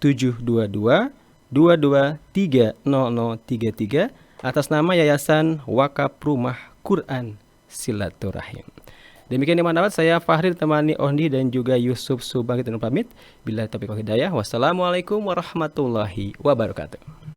722 22300033 atas nama Yayasan Wakaf Rumah Quran Silaturahim. Demikian Iman Dawat, saya Fahri temani Ondi dan juga Yusuf Subagit dan pamit. Bila taufiq wal hidayah. Wassalamualaikum warahmatullahi wabarakatuh.